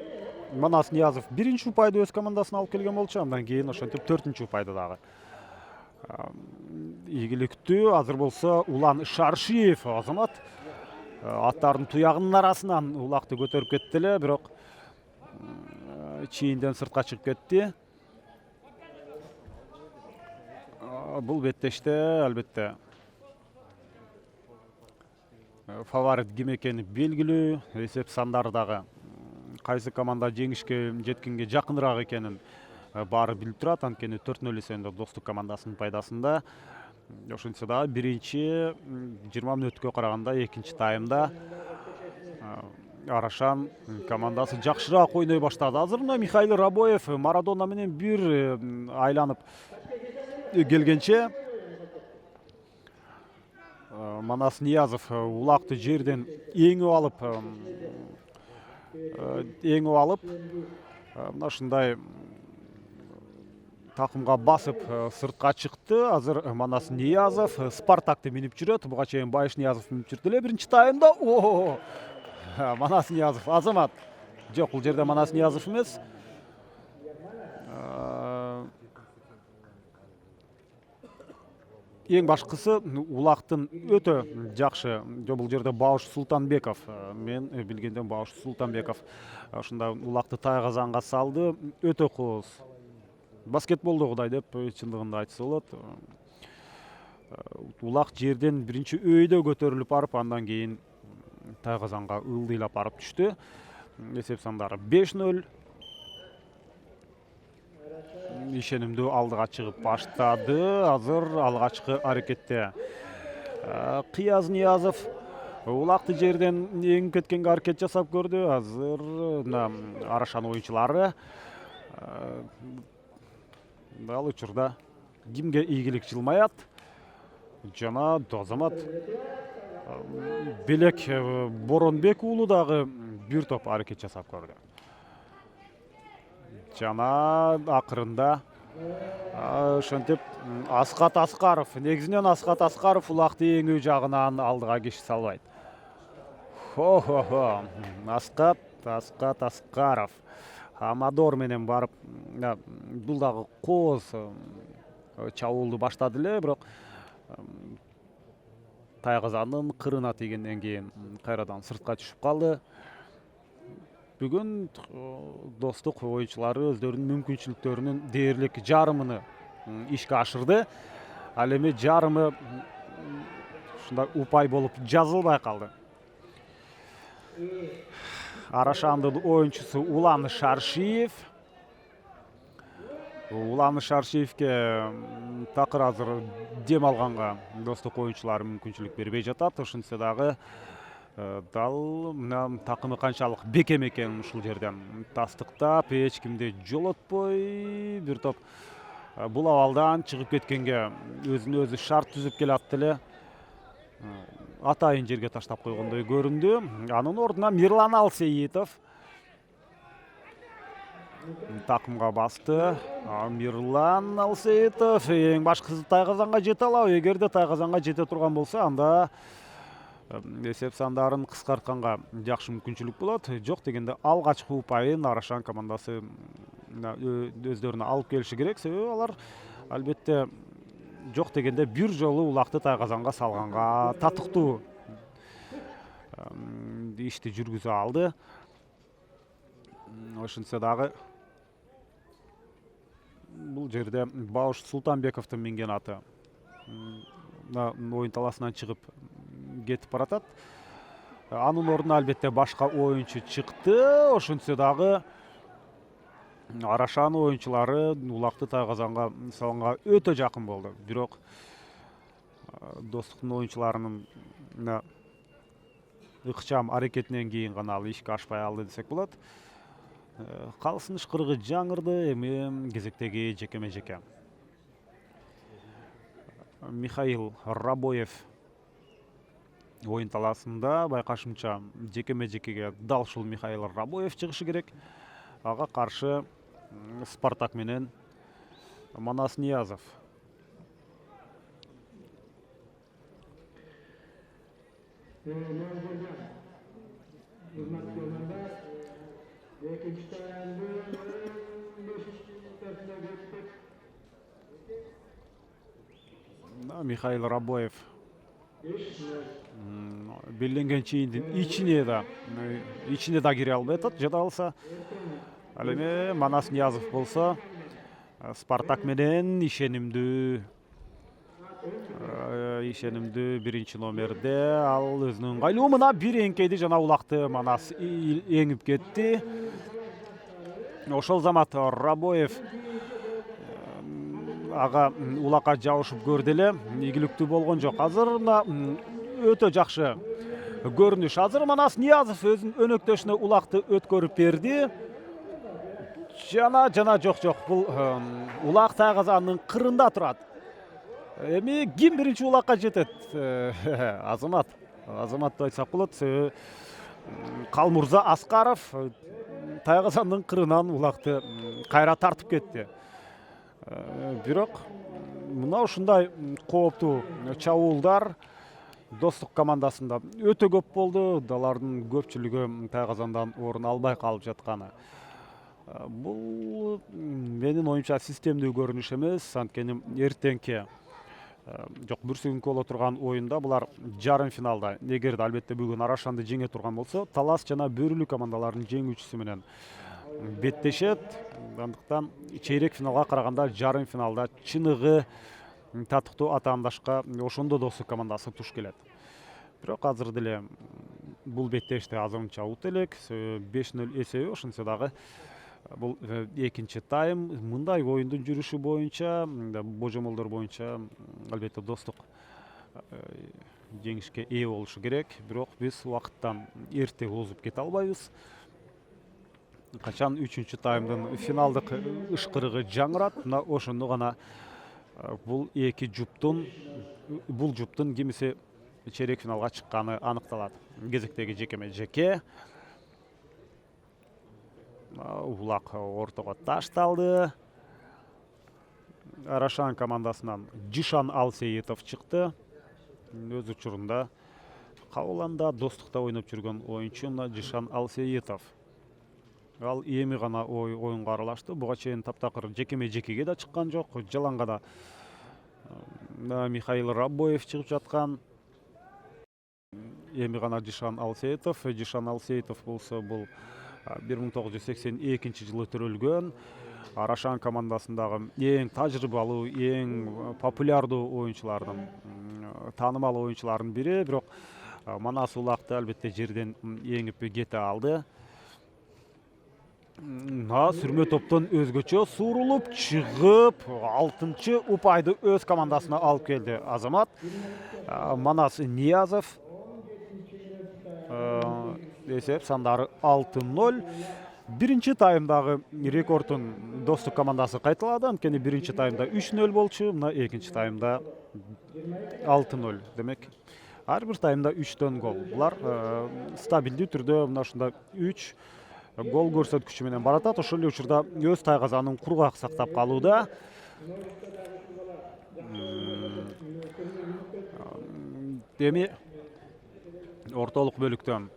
Манас Ниязов биринчи упайды өз командасына алып келген болчу, андан кийин ошентип 4-чү упайды дагы ийгиликтүү. Азыр болсо Улан Шаршиев Азамат аттардын туягынын арасынан улакты көтөрүп кетти эле, бирок чийинден сыртка чыгып кетти. Бул беттеште албетте фаворит ким экени белгилүү. Эсеп сандары дагы кайсы команда жеңишке жеткенге жакыныраак экенин баары билип турат. Анткени 4-0 эсебинде Достук командасынын пайдасында. Ошентсе дагы биринчи 20 мүнөткө караганда экинчи таймда Арашан командасы жакшыраак ойной баштады. Азыр Михаил Рабоев Марадона менен бир айланып келгенче Манас Ниязов улақты жерден еңіп алып, мына шындай тақымға басып сыртқа шықты. Азыр Манас Ниязов Спартакты минип жүрөт. Буга чейин Байыш Ниязов минип жүрдү эле биринчи таймда. Манас Ниязов азамат. Жок, бул жерде Манас Ниязов эмес. Ең башкысы улактын өтө жакшы. Бул жерде Бауш Султанбеков, мен билгенден Бауш Султанбеков ушунда улакты тайгазанга салды. Өтө кооз. Баскетболдогудай деп чындыгында айтса болот. Улак жерден биринчи өйдө көтөрүлүп барып, андан кийин тайгазанга ылдыйлап барып түштү. Эсеп сандары 5-0. Ишенимдүү алдыга чыгып баштады. Азыр алгачкы аракетте Кыяз Ниязов улакты жерден эңип кеткенге аракет жасап көрдү. Азыр Арашан оюнчулары дал учурда кимге ийгилик жылмаят. Жана Дозамат Белек Боронбек уулу дагы бир топ аракет жасап көрдү. Жана акырында ошентип Асқат Аскаров, негизинен Асқат Аскаров улакты эңүү жагынан алдыга кеше салбайт. Асқат Аскаров Амадор менен барып, бул дагы кооз чабуулду баштады эле, бирок тайгазанын кырына тийгенден кийин кайрадан сыртка түшүп калды. Бүгүн достук оюнчулары өздөрүнүн мүмкүнчүлүктөрүнүн дээрлик жарымын ишке ашырды. Ал эми жарымы ушундай упай болуп жазылбай калды. Арашандын оюнчусу Улан Шаршиев. Улан Шаршиевке такыр азыр дем алганга достук оюнчулары мүмкүнчүлүк бербей жатат. Ошентсе дагы дал такымы канчалык бекем экенин ушул жерден тастыктап, эч кимди жолотпой бир топ бул абалдан чыгып кеткенге өзүнө өзү шарт түзүп келат эле. Атайын жерге таштап койгондой көрүндү. Анын ордуна Мирлан Алсейитов такымга басты. Мирлан Алсейитов эң башкысы тайгазанга жете алабы? Эгерде тайгазанга жете турган болсо, анда эсеп сандарын кыскартканга жакшы мүмкүнчүлүк болот. Жок дегенде алгачкы упайын Арашан командасы өздөрүнө алып келиши керек. Себеби алар албетте жок дегенде бир жолу улакты тайгазанга салганга татыктуу ишти жүргүзө алды. Ошентсе дагы бул жерде Бауш Султанбековдун минген аты оюн таласынан чыгып кетип баратат. Анын ордуна албетте башка оюнчу чыкты. Ошентсе дагы Арашан оюнчулары улакты тайгазанга салганга өтө жакын болду. Бирок достуктун оюнчуларынын ыкчам аракетинен кийин гана ал ишке ашпай алды десек болот. Калсын ышкырыгы жаңырды. Эми кезектеги жекеме-жеке. Михаил Рабоев оюн таласында байкашымча жекеме-жекеге дал ушул Михаил Рабоев чыгышы керек. Ага каршы Спартак менен Манас Ниязов. Михаил Рабоев белленген чейиндин ичине да кире албай атат, жете алса. Ал эми Манас Ниязов болсо Спартак менен ишенимдүү биринчи номерде ал өзүнүн ыңгайлуу мына бир эңкейди жана улакты Манас эңип кетти. Ошол замат Рабоев ага улакка жабышып көрдү эле, ийгиликтүү болгон жок. Азыр өтө жакшы көрүнүш. Азыр Манас Ниязов өзүнүн өнөктөшүнө улакты өткөрүп берди. Жана жок. Бул улак тайгазанын кырында турат. Эми ким биринчи улакка жетет? Азамат. Азаматты айтсак болот. Калмурза Аскаров Тайгазандын кырынан улакты кайра тартып кетти. Бирок мына ушундай кооптуу чабуулдар Достук командасында өтө көп болду. Алардын көпчүлүгү Тайгазандан орун албай калып жатканы. Бул менин оюмча системдүү көрүнүш эмес. Анткени эртеңки жок бүрсүгүнкү боло турган оюнда булар жарым финалда, эгерде албетте бүгүн Арашанды жеңе турган болсо, Талас жана Бөрүлү командаларынын жеңүүчүсү менен беттешет. Андыктан чейрек финалга караганда жарым финалда чыныгы татыктуу атаандашка ошондо Достук командасы туш келет. Бирок азыр деле бул беттешти азырынча ут элек. 5-0 эсеби, ошентсе дагы бул экинчи тайм. Мындай оюндун жүрүшү боюнча, божомолдор боюнча албетте Достук жеңишке ээ болушу керек. Бирок биз убакыттан эрте озуп кете албайбыз. Качан 3-чү таймдын финалдык ышкырыгы жаңырат, мына ошондо гана бул жуптун кимиси чейрек финалга чыкканы аныкталат. Кезектеги жекеме жеке. Улак ортого ташталды. Арашан командасынан Жишан Алсейитов чыкты. Өз учурунда Кабыланда Достукта ойноп жүргөн оюнчу Жишан Алсейитов. Ал эми гана оюнга аралашты. Буга чейин таптакыр жекеме жекеге да чыккан жок. Жаланга да Михаил Рабоев чыгып жаткан. Эми гана Жишан Алсейитов. Жишан Алсейитов болсо бул 1982 жылы төрөлгөн. Арашан командасындагы эң тажрыйбалуу, эң популярдуу оюнчулардын, таанымал оюнчулардын бири. Бирок Манас улакты албетте жерден эңип кете алды. Сүрмө топтон өзгөчө суурулуп чыгып, 6-чы упайды өз командасына алып келди Азамат. Манас Ниязов. Эсеп сандары 6-0. Биринчи таймдагы рекордун Достук командасы кайталады. Анткени биринчи таймда 3-0 болчу, мына экинчи таймда 6-0. Демек, ар бир таймда 3төн гол. Булар стабилдүү түрдө мына ушундай 3 гол көрсөткүчү менен баратат. Ошол эле учурда өз Тайгазанын кургак сактап калууда. Эми ортолук бөлүктөн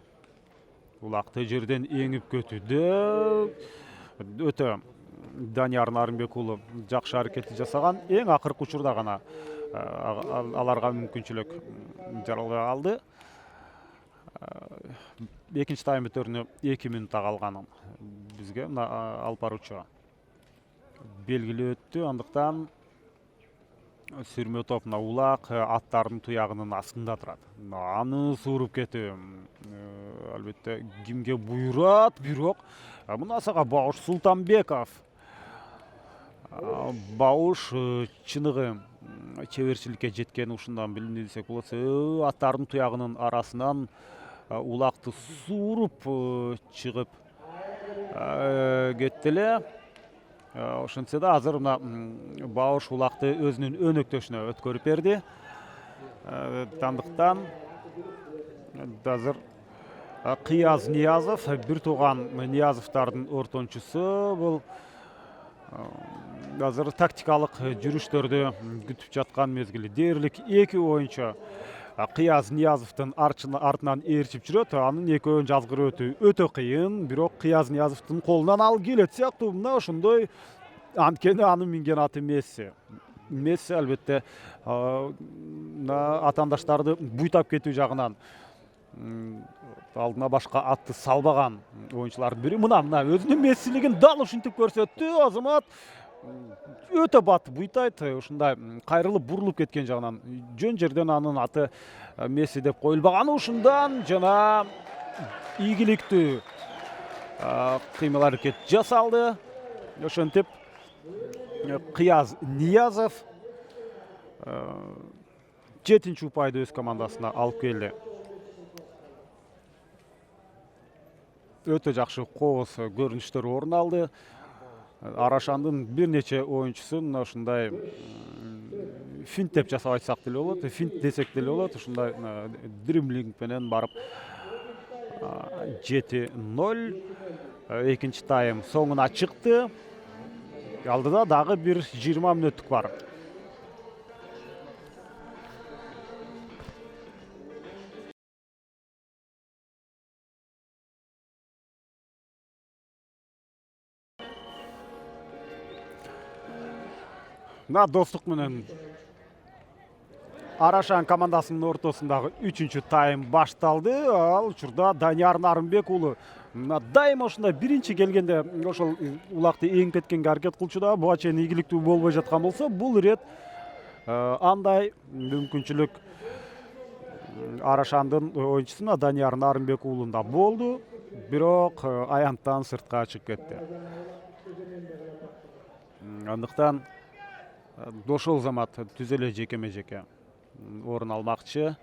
улакты жерден эңип көтүдө. Өтө Данияр Нарымбек уулу жакшы аракетти жасаган. Эң акыркы учурда гана аларга мүмкүнчүлүк жаралбай калды. Экинчи тайм бүтөрүнө 2 минутта калган бизге алып баруучу белгилүү өттү. Андыктан сүрмө топ улак аттардын туягынын астында турат. Аны сууруп кетүү албетте кимге буйрат, бирок мынасага Бауш Султанбеков. Бауш чыныгы чеберчиликке жеткен ушундан билинди десек болот. Аттардын туягынын арасынан улакты сууруп чыгып кетти эле. Ошентсе да азыр мына Бауш улакты өзүнүн өнөктөшүнө өткөрүп берди. Андыктан азыр Кыяз Ниязов, бир тууган Ниязовдардын ортончусу, бул азыр тактикалык жүрүштөрдү күтүп жаткан мезгили. Дээрлик 2 оюнчу Кыяз Ниязовдун артынан ээрчип жүрөт. Анын экөөнүн жазгырып өтүү өтө кыйын. Бирок Кыяз Ниязовдун колунан ал келет сыяктуу. Мына ошондой, анткени анын минген аты Месси. Месси албетте атаандаштарды буйтап кетүү жагынан алдына башка атты салбаган оюнчулардын бири. Мына өзүнүн Мессилигин дал ушинтип көрсөттү. Азамат өтө бат буйтайт. Ушундай кайрылып бурулуп кеткен жагынан жөн жерден анын аты Месси деп коюлбаганы ушундан жана ийгиликтүү кыймыл аракет жасалды. Ошентип Кыяз Ниязов 7-чи упайды өз командасына алып келди. Өтө жакшы кооз көрүнүштөр орун алды. Арашандын бир нече оюнчусу ушундай финт деп жасап айтсак деле болот, финт десек деле болот. Ушундай дримблинг менен барып 7-0 экинчи тайм соңуна чыкты. Алдыда дагы бир 20 мүнөттүк бар. Достук менен Арашан командасынын ортосундагы 3-чү тайм башталды. Ал учурда Данияр Нарымбек уулу дайыма ушундай биринчи келгенде ошол улакты эңип кеткенге аракет кылчу да буга чейин ийгиликтүү болбой жаткан болсо, бул ирет андай мүмкүнчүлүк Арашандын оюнчусуна Данияр Нарымбек уулунда болду, бирок аянттан сыртка чыгып кетти. Андыктан ошол замат түз эле жекеме жеке орун алмакчы.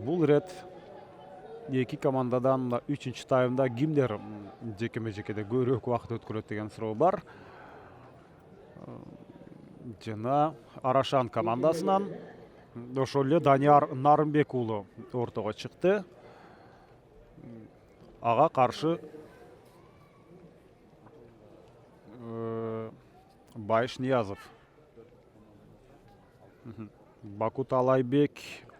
Бул ирет эки командадан 3-чү таймда кимдер жекеме жекеде көбүрөөк убакыт өткөрөт деген суроо бар. Жана Арашан командасынан ошол эле Данияр Нарымбек уулу ортого чыкты. Ага каршы Байыш Ниязов. Бакут Алайбек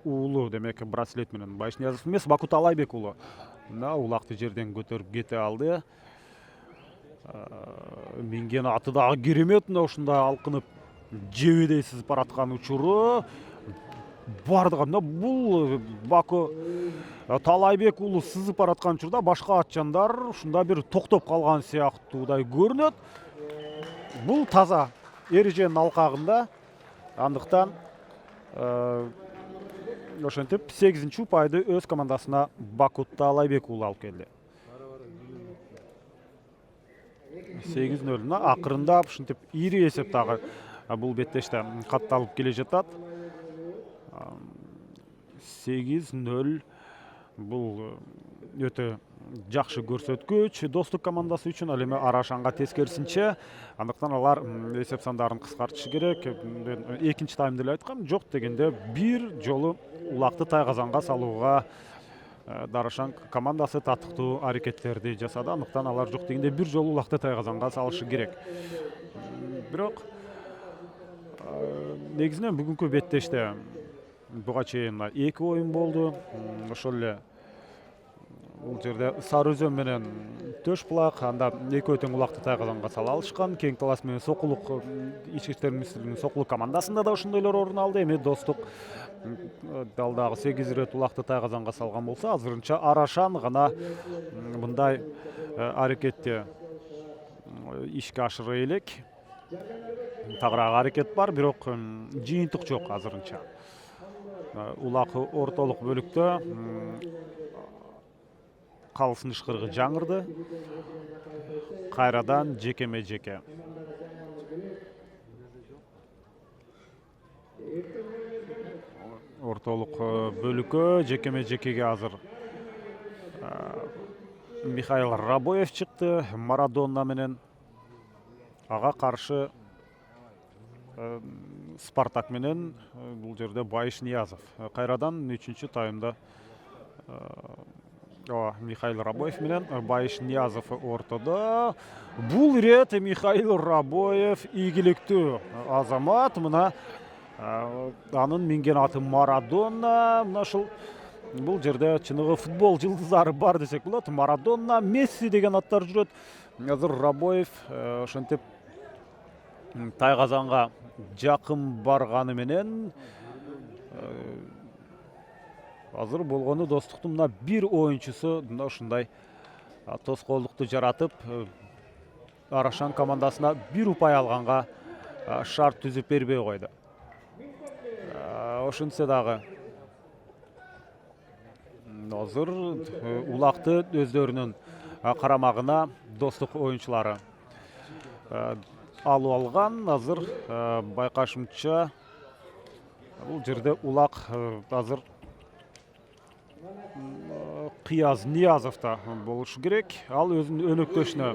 уулу, демек браслет менен Байыш Ниязов эмес, Бакут Алайбек уулу улакты жерден көтөрүп кете алды. Минген аты дагы керемет, ушундай алкынып жебедей сызып бараткан учуру бардыгы. Бул Баку Талайбек уулу сызып бараткан учурда башка атчандар ушунда бир токтоп калган сыяктуудай көрүнөт. Бул таза эреженин алкагында. Андыктан ошентип 8-чи упайды өз командасына Бакут Талайбек уулу алып келди. 8-0 акырындап ушинтип ири эсептагы бул беттеште катталып келе жатат. 8-0 бул өтө жакшы көрсөткүч достук командасы үчүн. Ал эми Арашанга тескерисинче, андыктан алар эсеп сандарын кыскартышы керек. Экинчи таймда эле айткам, жок дегенде бир жолу улакты тайгазанга салууга Арашан командасы татыктуу аракеттерди жасады. Андыктан алар жок дегенде бир жолу улакты тайгазанга салышы керек. Бирок негизинен бүгүнкү беттеште буга чейин 2 оюн болду. Ошол эле бул жерде Сары Өзөн менен Төш Булак, анда экөө тең улакты тайгазанга сала алышкан. Кең Талас менен Сокулук, Ички иштер министрлигинин Сокулук командасында да ошондойлор орун алды. Эми достук далдагы 8 ирет улакты тайгазанга салган болсо, азырынча Арашан гана мындай аракетти ишке ашыра элек. Тагыраак аракет бар, бирок жыйынтык жок азырынча. Улак ортолук бөлүктө калсын ышкырыгы жаңырды. Кайрадан жекеме жеке. Ортолук бөлүккө жекеме жекеге азыр Михаил Рабоев чыкты. Марадона менен ага каршы Спартак менен бул жерде Байыш Ниязов. Кайрадан 3-чү таймда Михаил Рабоев менен Байыш Ниязов ортодо. Бул ирет Михаил Рабоев ийгиликтүү азамат. Мына анын минген аты Марадона. Мына ушул бул жерде чыныгы футбол жылдыздары бар десек болот. Марадона, Месси деген аттар жүрөт. Азыр Рабоев ошентип тайгазанга жакын барганы менен азыр болгону достуктун мына бир оюнчусу мына ушундай тоскоолдукту жаратып Арашан командасына бир упай алганга шарт түзүп бербей койду. Ошентсе дагы азыр улакты өздөрүнүн карамагына достук оюнчулары алып алган. Азыр байкашымча бул жерде улак азыр Кыяз Ниязовда болушу керек. Ал өзүнүн өнөктөшүнө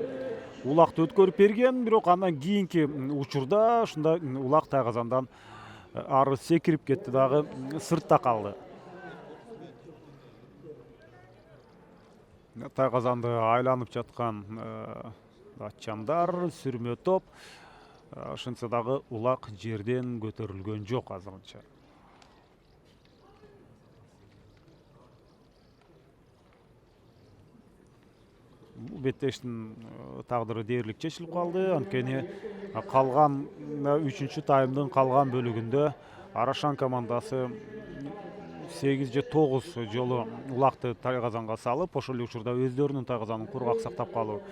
улакты өткөрүп берген, бирок андан кийинки учурда ушундай улак тайгазандан ары секирип кетти дагы, сыртта калды. Тайгазанды айланып жаткан атчандар, сүрмө топ ошентсе дагы улак жерден көтөрүлгөн жок азырынча. Бул беттештин тагдыры дээрлик чечилип калды. Анткени калган 3-чү таймдын калган бөлүгүндө Арашан командасы 8 же 9 жолу улакты тайгазанга салып, ошол учурда өздөрүнүн тайгазанын кургак сактап калуу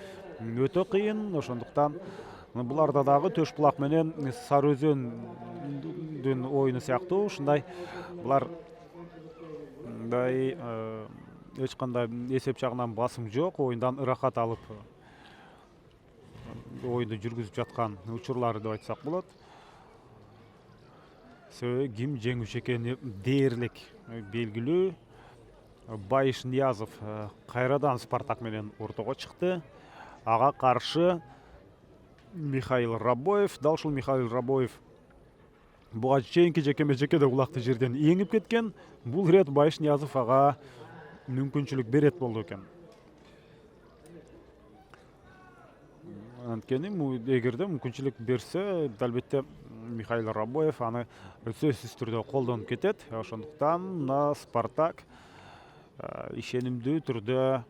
өтө кыйын. Ошондуктан буларда дагы Төш булак менен Сары Өзөндүн оюну сыяктуу ушундай булар мындай эч кандай эсеп жагынан басым жок, оюндан ырахат алып оюнду жүргүзүп жаткан учурлары деп айтсак болот. Себеби ким жеңүүчү экени дээрлик белгилүү. Байыш Ниязов кайрадан Спартак менен ортого чыкты. Ага каршы Михаил Рабоев. Дал ушул Михаил Рабоев буга чейинки жекеме-жекеде улакты жерден эңип кеткен. Бул ирет Байыш Ниязов ага мүмкүнчүлүк берет болду экен. Анткени эгерде мүмкүнчүлүк берсе, албетте Михаил Рабоев аны сөзсүз түрдө колдонуп кетет. Ошондуктан Спартак ишенимдүү түрдө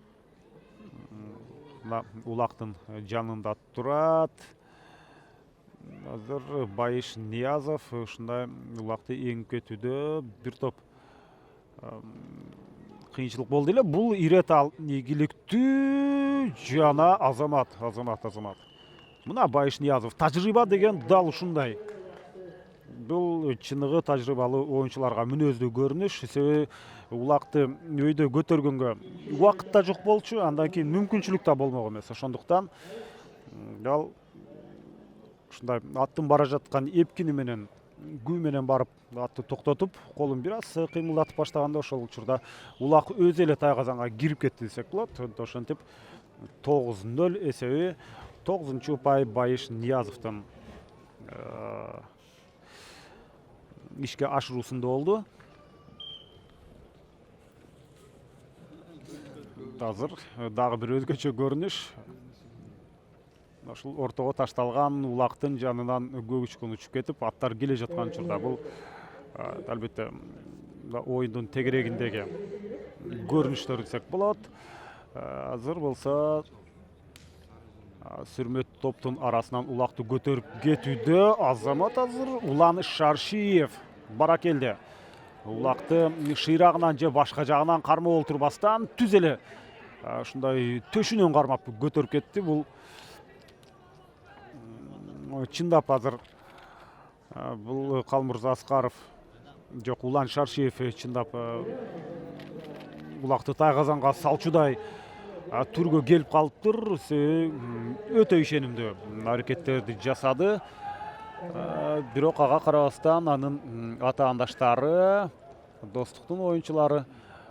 улактын жанында турат. Азыр Байыш Ниязов ушундай улакты эңип кетүүдө бир топ кыйынчылык болду эле. Бул ирет ал ийгиликтүү жана азамат. Мына Байыш Ниязов тажрыйба деген дал ушундай. Бул чыныгы тажрыйбалуу оюнчуларга мүнөздүү көрүнүш. Себеби улакты өйдө көтөргөнгө убакыт да жок болчу, андан кийин мүмкүнчүлүк да болмок эмес. Ошондуктан ал ушундай аттын бара жаткан эпкини менен күү менен барып атты токтотуп, колун бир аз кыймылдатып баштаганда ошол учурда улак өзү эле тайгазанга кирип кетти десек болот. Ошентип 9-0 эсеби 9-упай Байыш Ниязовдун ишке ашыруусунда болду. Азыр дагы бир өзгөчө көрүнүш. Ушул ортого ташталган улактын жанынан көк учкун учуп кетип, аттар келе жаткан учурда бул албетте оюндун тегерегиндеги көрүнүштөр десек болот. Азыр болсо сүрмө топтун арасынан улакты көтөрүп кетүүдө азамат азыр Улан Шаршиев баракелде. Улакты шыйрагынан же башка жагынан кармап олтурбастан түз эле ушундай төшүнөн кармап көтөрүп кетти. Бул чындап азыр бул Калмырза Аскаров жок, Улан Шаршиев чындап улакты тайгазанга салчудай түргө келип калыптыр. Өтө ишенимдүү аракеттерди жасады. Бирок ага карабастан анын атаандаштары, достуктун оюнчулары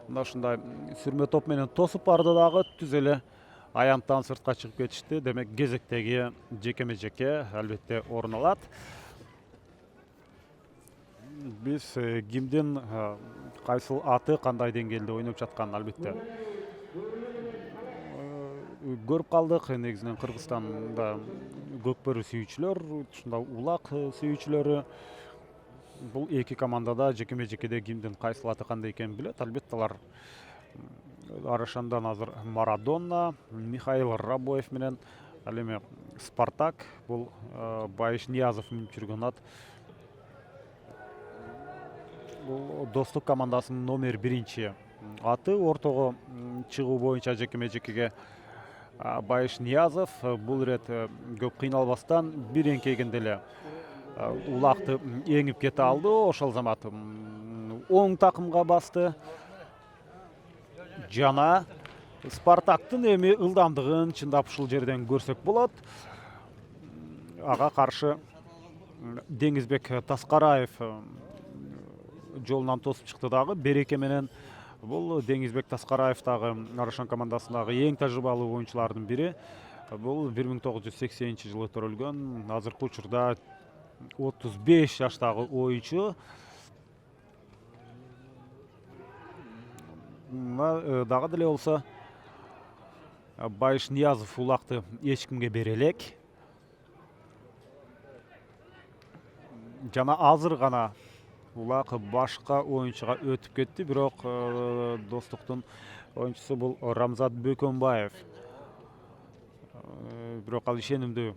ушундай сүрмө топ менен тосуп барды дагы түз эле аянттан сыртка чыгып кетишти. Демек кезектеги жекеме-жеке албетте орун алат. Биз кимдин кайсыл аты кандай деңгээлде ойноп жатканын албетте көрүп калдык. Негизинен Кыргызстанда көкбөрү сүйүүчүлөр, ушундай улак сүйүүчүлөрү бул эки командада жекеме-жекеде кимдин кайсыл аты кандай экенин билет. Албетте алар Арашандан азыр Марадона, Михаил Рабоев менен, ал эми Спартак бул Байыш Ниязов минип жүргөн ат. Бул Достук командасынын номер 1 аты. Ортого чыгуу боюнча жекеме-жекеге Байыш Ниязов бул ирет көп кыйналбастан бир эңкейгенде эле улакты эңип кете алды. Ошол замат оң такымга басты. Жана Спартактын эми ылдамдыгын чындап ушул жерден көрсөк болот. Ага каршы Деңизбек Таскараев жолунан тосуп чыкты дагы. Береке менен бул Деңизбек Таскараев дагы Арашан командасындагы эң тажрыйбалуу оюнчулардын бири. Бұл 1980 жылы төрөлгөн, азыркы учурда 35 жаштагы оюнчу. Дагы деле болсо Байыш Ниязов улакты эч кимге бере элек. Жана азыр гана улак башка оюнчуга өтүп кетти, бирок Достуктун оюнчусу бул Рамзат Бөкөнбаев. Бирок ал ишенимдүү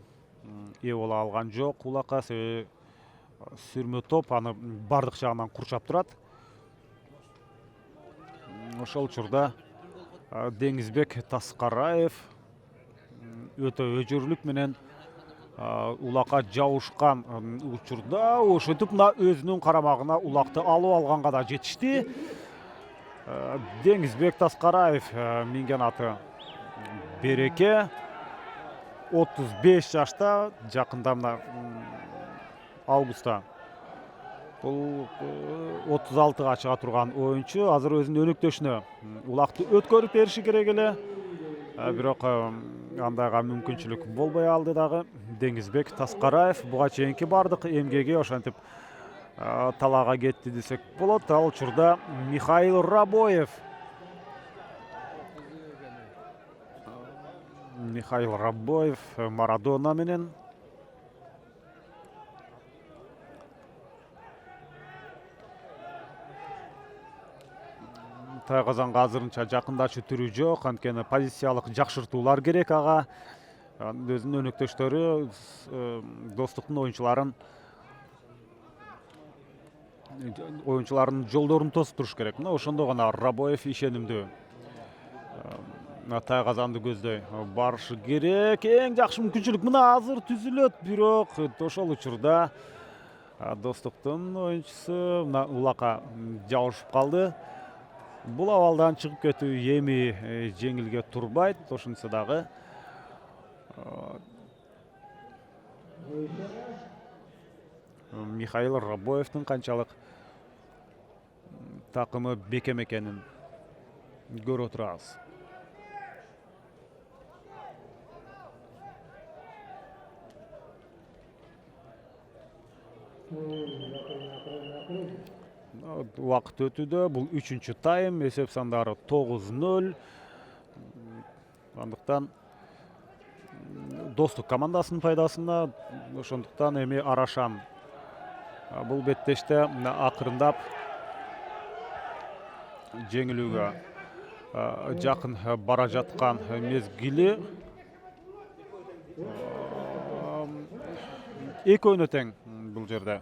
ээ боло алган жок улакка, себеби сүрмө топ аны бардык жагынан курчап турат. Ошол учурда Деңизбек Таскараев өтө өжөрлүк менен улакка жабышкан учурда ошентип мына өзүнүн карамагына улакты алып алганга да жетишти. Деңизбек Таскараев минген аты Береке, 35 жашта, жакында мына августта бул 36-га чыга турган оюнчу азыр өзүнүн өнөктөшүнө улакты өткөрүп бериши керек эле. Бирок андайга мүмкүнчүлүк болбой алды дагы. Деңизбек Таскараев буга чейинки бардык эмгеги ошентип талаага кетти десек болот. Ал учурда Михаил Рабоев Марадона менен Тайгазанга азырынча жакындашуу түрү жок, анткени позициялык жакшыртуулар керек ага. Өзүнүн өнөктөштөрү Достуктун оюнчуларынын жолдорун тосуп туруш керек. Мына ошондо гана Рабоев ишенимдүү Тайгазанды көздөй барышы керек. Эң жакшы мүмкүнчүлүк мына азыр түзүлөт, бирок ошол учурда Достуктун оюнчусу мына улакка жабышып калды. Бул абалдан чыгып кетүү эми жеңилге турбайт, ошентсе дагы Михаил Рабоевдин канчалык такымы бекем экенин көрүп турабыз. Убакыт өтүүдө, бул 3-чү тайм, эсеп сандары 9-0. Андыктан Достук командасынын пайдасына, ошондуктан эми Арашан бул беттеште акырындап жеңилүүгө жакын бара жаткан мезгили. Эки ойуну тең бул жерде.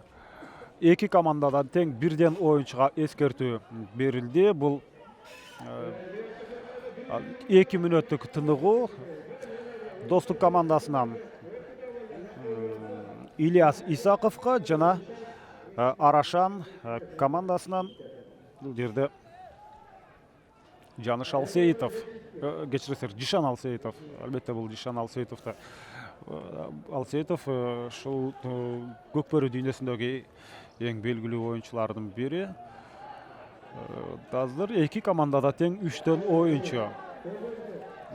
Эки командадан тең бирден оюнчуга эскертүү берилди. Бул 2 мүнөттүк тыныгуу. Достук командасынан Ильяс Исаковго жана Арашан командасынан бул жерде Жаныш Алсеитов, кечиресиңер, Жишан Алсеитов. Албетте бул Жишан Алсеитовда. Алсеитов ушул көкбөрү дүйнөсүндөгү эң белгилүү оюнчулардын бири. Азыр эки командада тең 3төн оюнчу.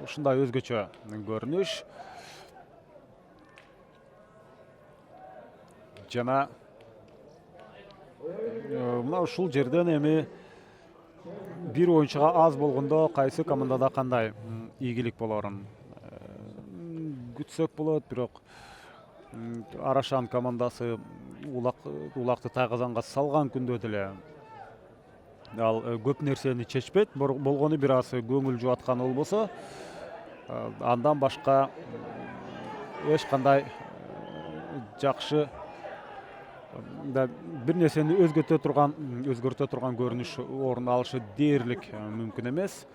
Ушундай өзгөчө көрүнүш. Жана мына ушул жерден эми бир оюнчуга аз болгондо кайсы командада кандай ийгилик болорун күтсөк болот, бирок Арашан командасы улакты Тайгазанга салган күндө деле ал көп нерсени чечпейт, болгону бир аз көңүл жубатканы болбосо, андан башка эч кандай жакшы бир нерсени өзгөртө турган көрүнүш орун алышы дээрлик мүмкүн эмес.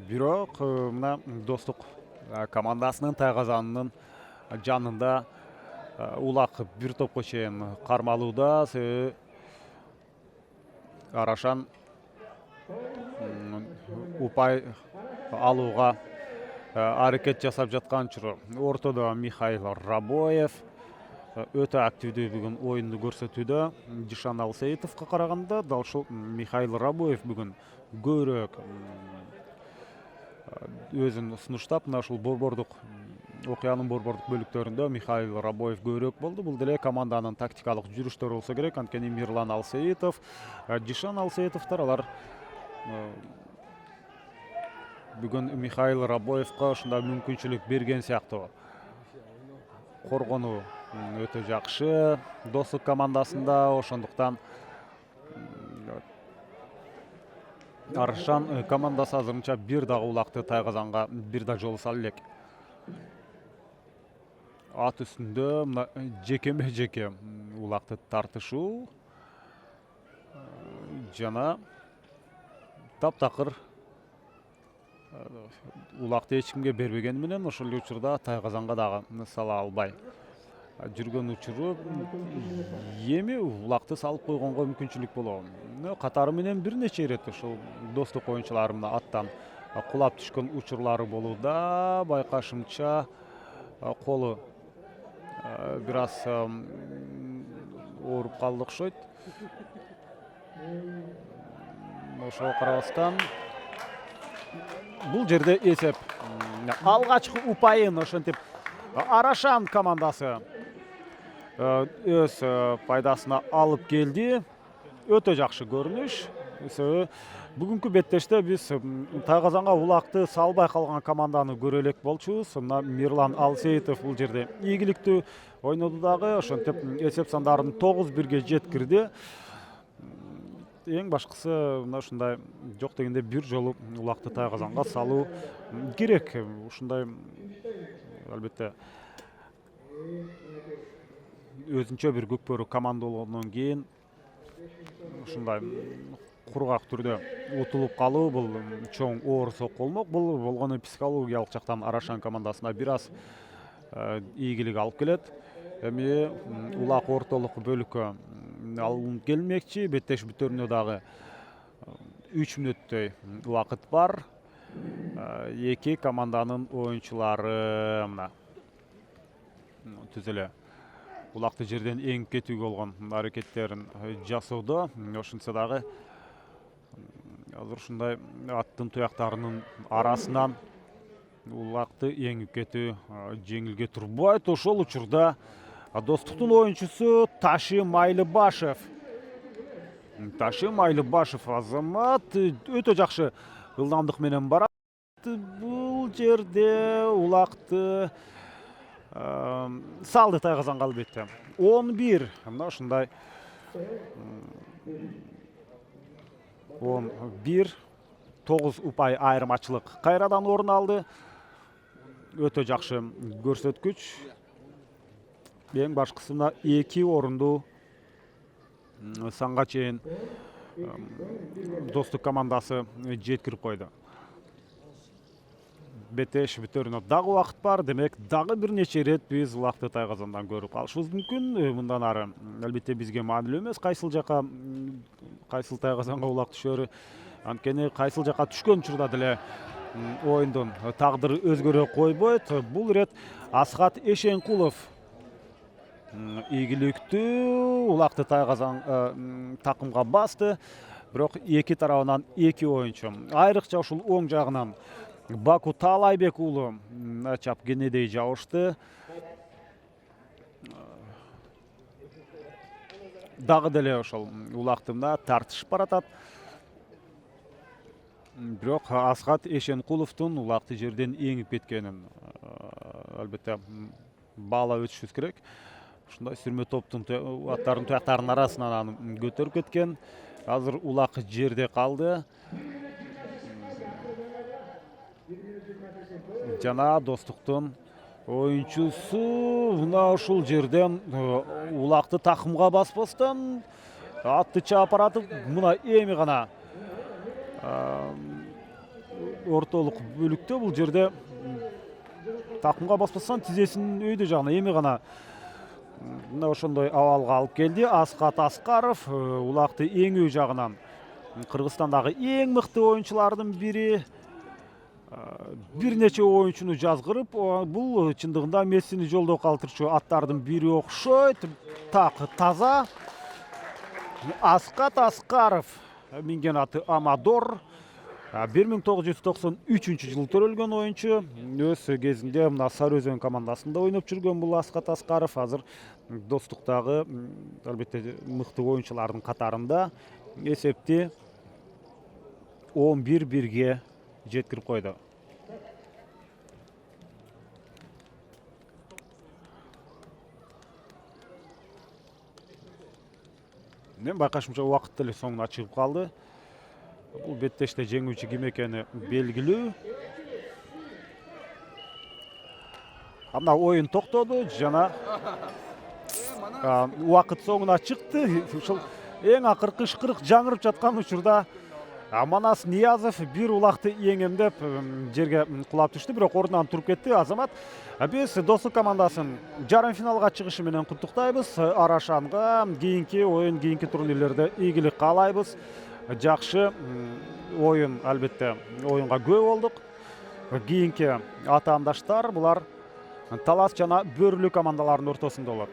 Бирок мына Достук командасынын Тайгазанынын жанында улак бир топко чейин кармалууда. Арашан упай алууга аракет жасап жаткан учуру. Ортодо Михаил Рабоев өтө активдүү бүгүн оюнду көрсөтүүдө. Жишан Алсеитовго караганда дал ушул Михаил Рабоев бүгүн көбүрөөк өзүн сунуштап мына ушул борбордук окуянын борбордук бөлүктөрүндө Михаил Рабоев көбүрөөк болду. Бул деле команданын тактикалык жүрүштөрү болсо керек. Анткени Мирлан Алсеитов, Жишан Алсеитовдор алар бүгүн Михаил Рабоевко ушундай мүмкүнчүлүк берген сыяктуу. Коргонуу өтө жакшы Достук командасында, ошондуктан Аршан командасы азырынча бир дагы улакты Тайгазанга бир да жолуса элек. Ат үстүндө мына жекеме жеке улакты тартышуу жана таптакыр улакты эч кимге бербеген менен ошол эле учурда Тайгазанга дагы сала албай жүргөн учуру эми улакты салып койгонго мүмкүнчүлүк болобу. Катары менен бир нече ирет ушул Достук оюнчулары мына аттан кулап түшкөн учурлары болууда. Байкашымча колу бир аз ооруп калды окшойт. Ошого карабастан бул жерде эсеп алгачкы упайын ошентип Арашан командасы өз пайдасына алып келди. Өтө жакшы көрүнүш. Бүгүнкү беттеште биз Тайгазанга улакты салбай калган команданы көрө элек болчубуз. Мына Мирлан Алсеитов бул жерде ийгиликтүү ойноду дагы. Ошентип эсеп сандарын 9-1 жеткирди. Эң башкысы мына ушундай жок дегенде бир жолу улакты Тайгазанга салуу керек. Ушундай албетте өзүнчө бир көкбөрү команда болгондон кийин ушундай кургак түрдө утулуп калуу бул чоң оор сокку болмок. Бул болгону психологиялык жактан Арашан командасына бир аз ийгилик алып келет. Эми улак ортолук бөлүккө алынып келмекчи. Беттеш бүтөрүнө дагы 3 мүнөттөй убакыт бар. Эки команданын оюнчулары мына түз эле улакты жерден эңип кетүүгө болгон аракеттерин жасоодо. Ошентсе дагы азыр ушундай аттын туяктарынын арасынан улакты эңип кетүү жеңилге турбайт. Ошол учурда Достуктун оюнчусу Ташы Майлыбашев. Ташы Майлыбашев азамат өтө жакшы ылдамдык менен барат. Бул жерде улакты салды Тайгазанга албетте. 11 мына ушундай 11 9 упай айырмачылык кайрадан орун алды. Өтө жакшы көрсөткүч. Эң башкысына 2 орунду санга чейин Достук командасы жеткирип койду. Беттеш бүтөрүнө дагы убакыт бар. Демек дагы бир нече ирет биз улакты Тайгазандан көрүп калышыбыз мүмкүн. Мындан ары албетте бизге маанилүү эмес кайсыл жака кайсыл Тайгазанга улак түшөрү. Анткени кайсыл жака түшкөн учурда деле оюндун тагдыры өзгөрө койбойт. Бул ирет Асхат Эшенкулов ийгиликтүү улакты Тайгазан такымга басты. Бирок эки тарабынан 2 оюнчу. Айрыкча ушул оң жагынан Баку Талайбек уулу чап кенедей жабышты. Дагы деле ошол улактымда тартышып баратат. Бирок Асхат Эшенкуловдун улакты жерден эңип кеткенин албетте баалап өтүшүбүз керек. Ушундай сүрмө топтун аттарынын туяктарынын арасынан аны көтөрүп кеткен. Азыр улак жерде калды. Жана Достуктун оюнчусу мына ушул жерден улакты такымга баспастан атты чаап баратып, мына эми гана ортолук бөлүктө бул жерде такымга баспастан тизесинин өйдө жагына эми гана мына ошондой абалга алып келди. Асхат Аскаров улакты эңүү жагынан Кыргызстандагы эң мыкты оюнчулардын бири. Бир нече оюнчуну жазгырып, бул чындыгында Мессини жолдо калтырчу аттардын бири окшойт. Так таза. Асхат Аскаров минген аты Амадор. 1993-жылы төрөлгөн оюнчу. Өз кезинде мына Сары Өзөн командасында ойноп жүргөн бул Аскат Аскаров азыр Достуктагы албетте мыкты оюнчулардын катарында. Эсепти 11-1 жеткирип койду. Мен байкашымча убакыт эле соңуна чыгып калды. Бул беттеште жеңүүчү ким экени белгилүү. Мына оюн токтоду жана убакыт соңуна чыкты. Ушул эң акыркы ышкырык жаңырып жаткан учурда Манас Ниязов бир улакты эңемдеп жерге кулап түштү, бирок ордунан туруп кетти. Азамат, биз Достук командасын жарым финалга чыгышы менен куттуктайбыз. Арашанга кийинки оюн, кийинки турнирлерде ийгилик каалайбыз. Жакшы оюн, албетте оюнга күбө болдук. Кийинки атаандаштар булар Талас жана Бөрүлү командаларынын ортосунда болот.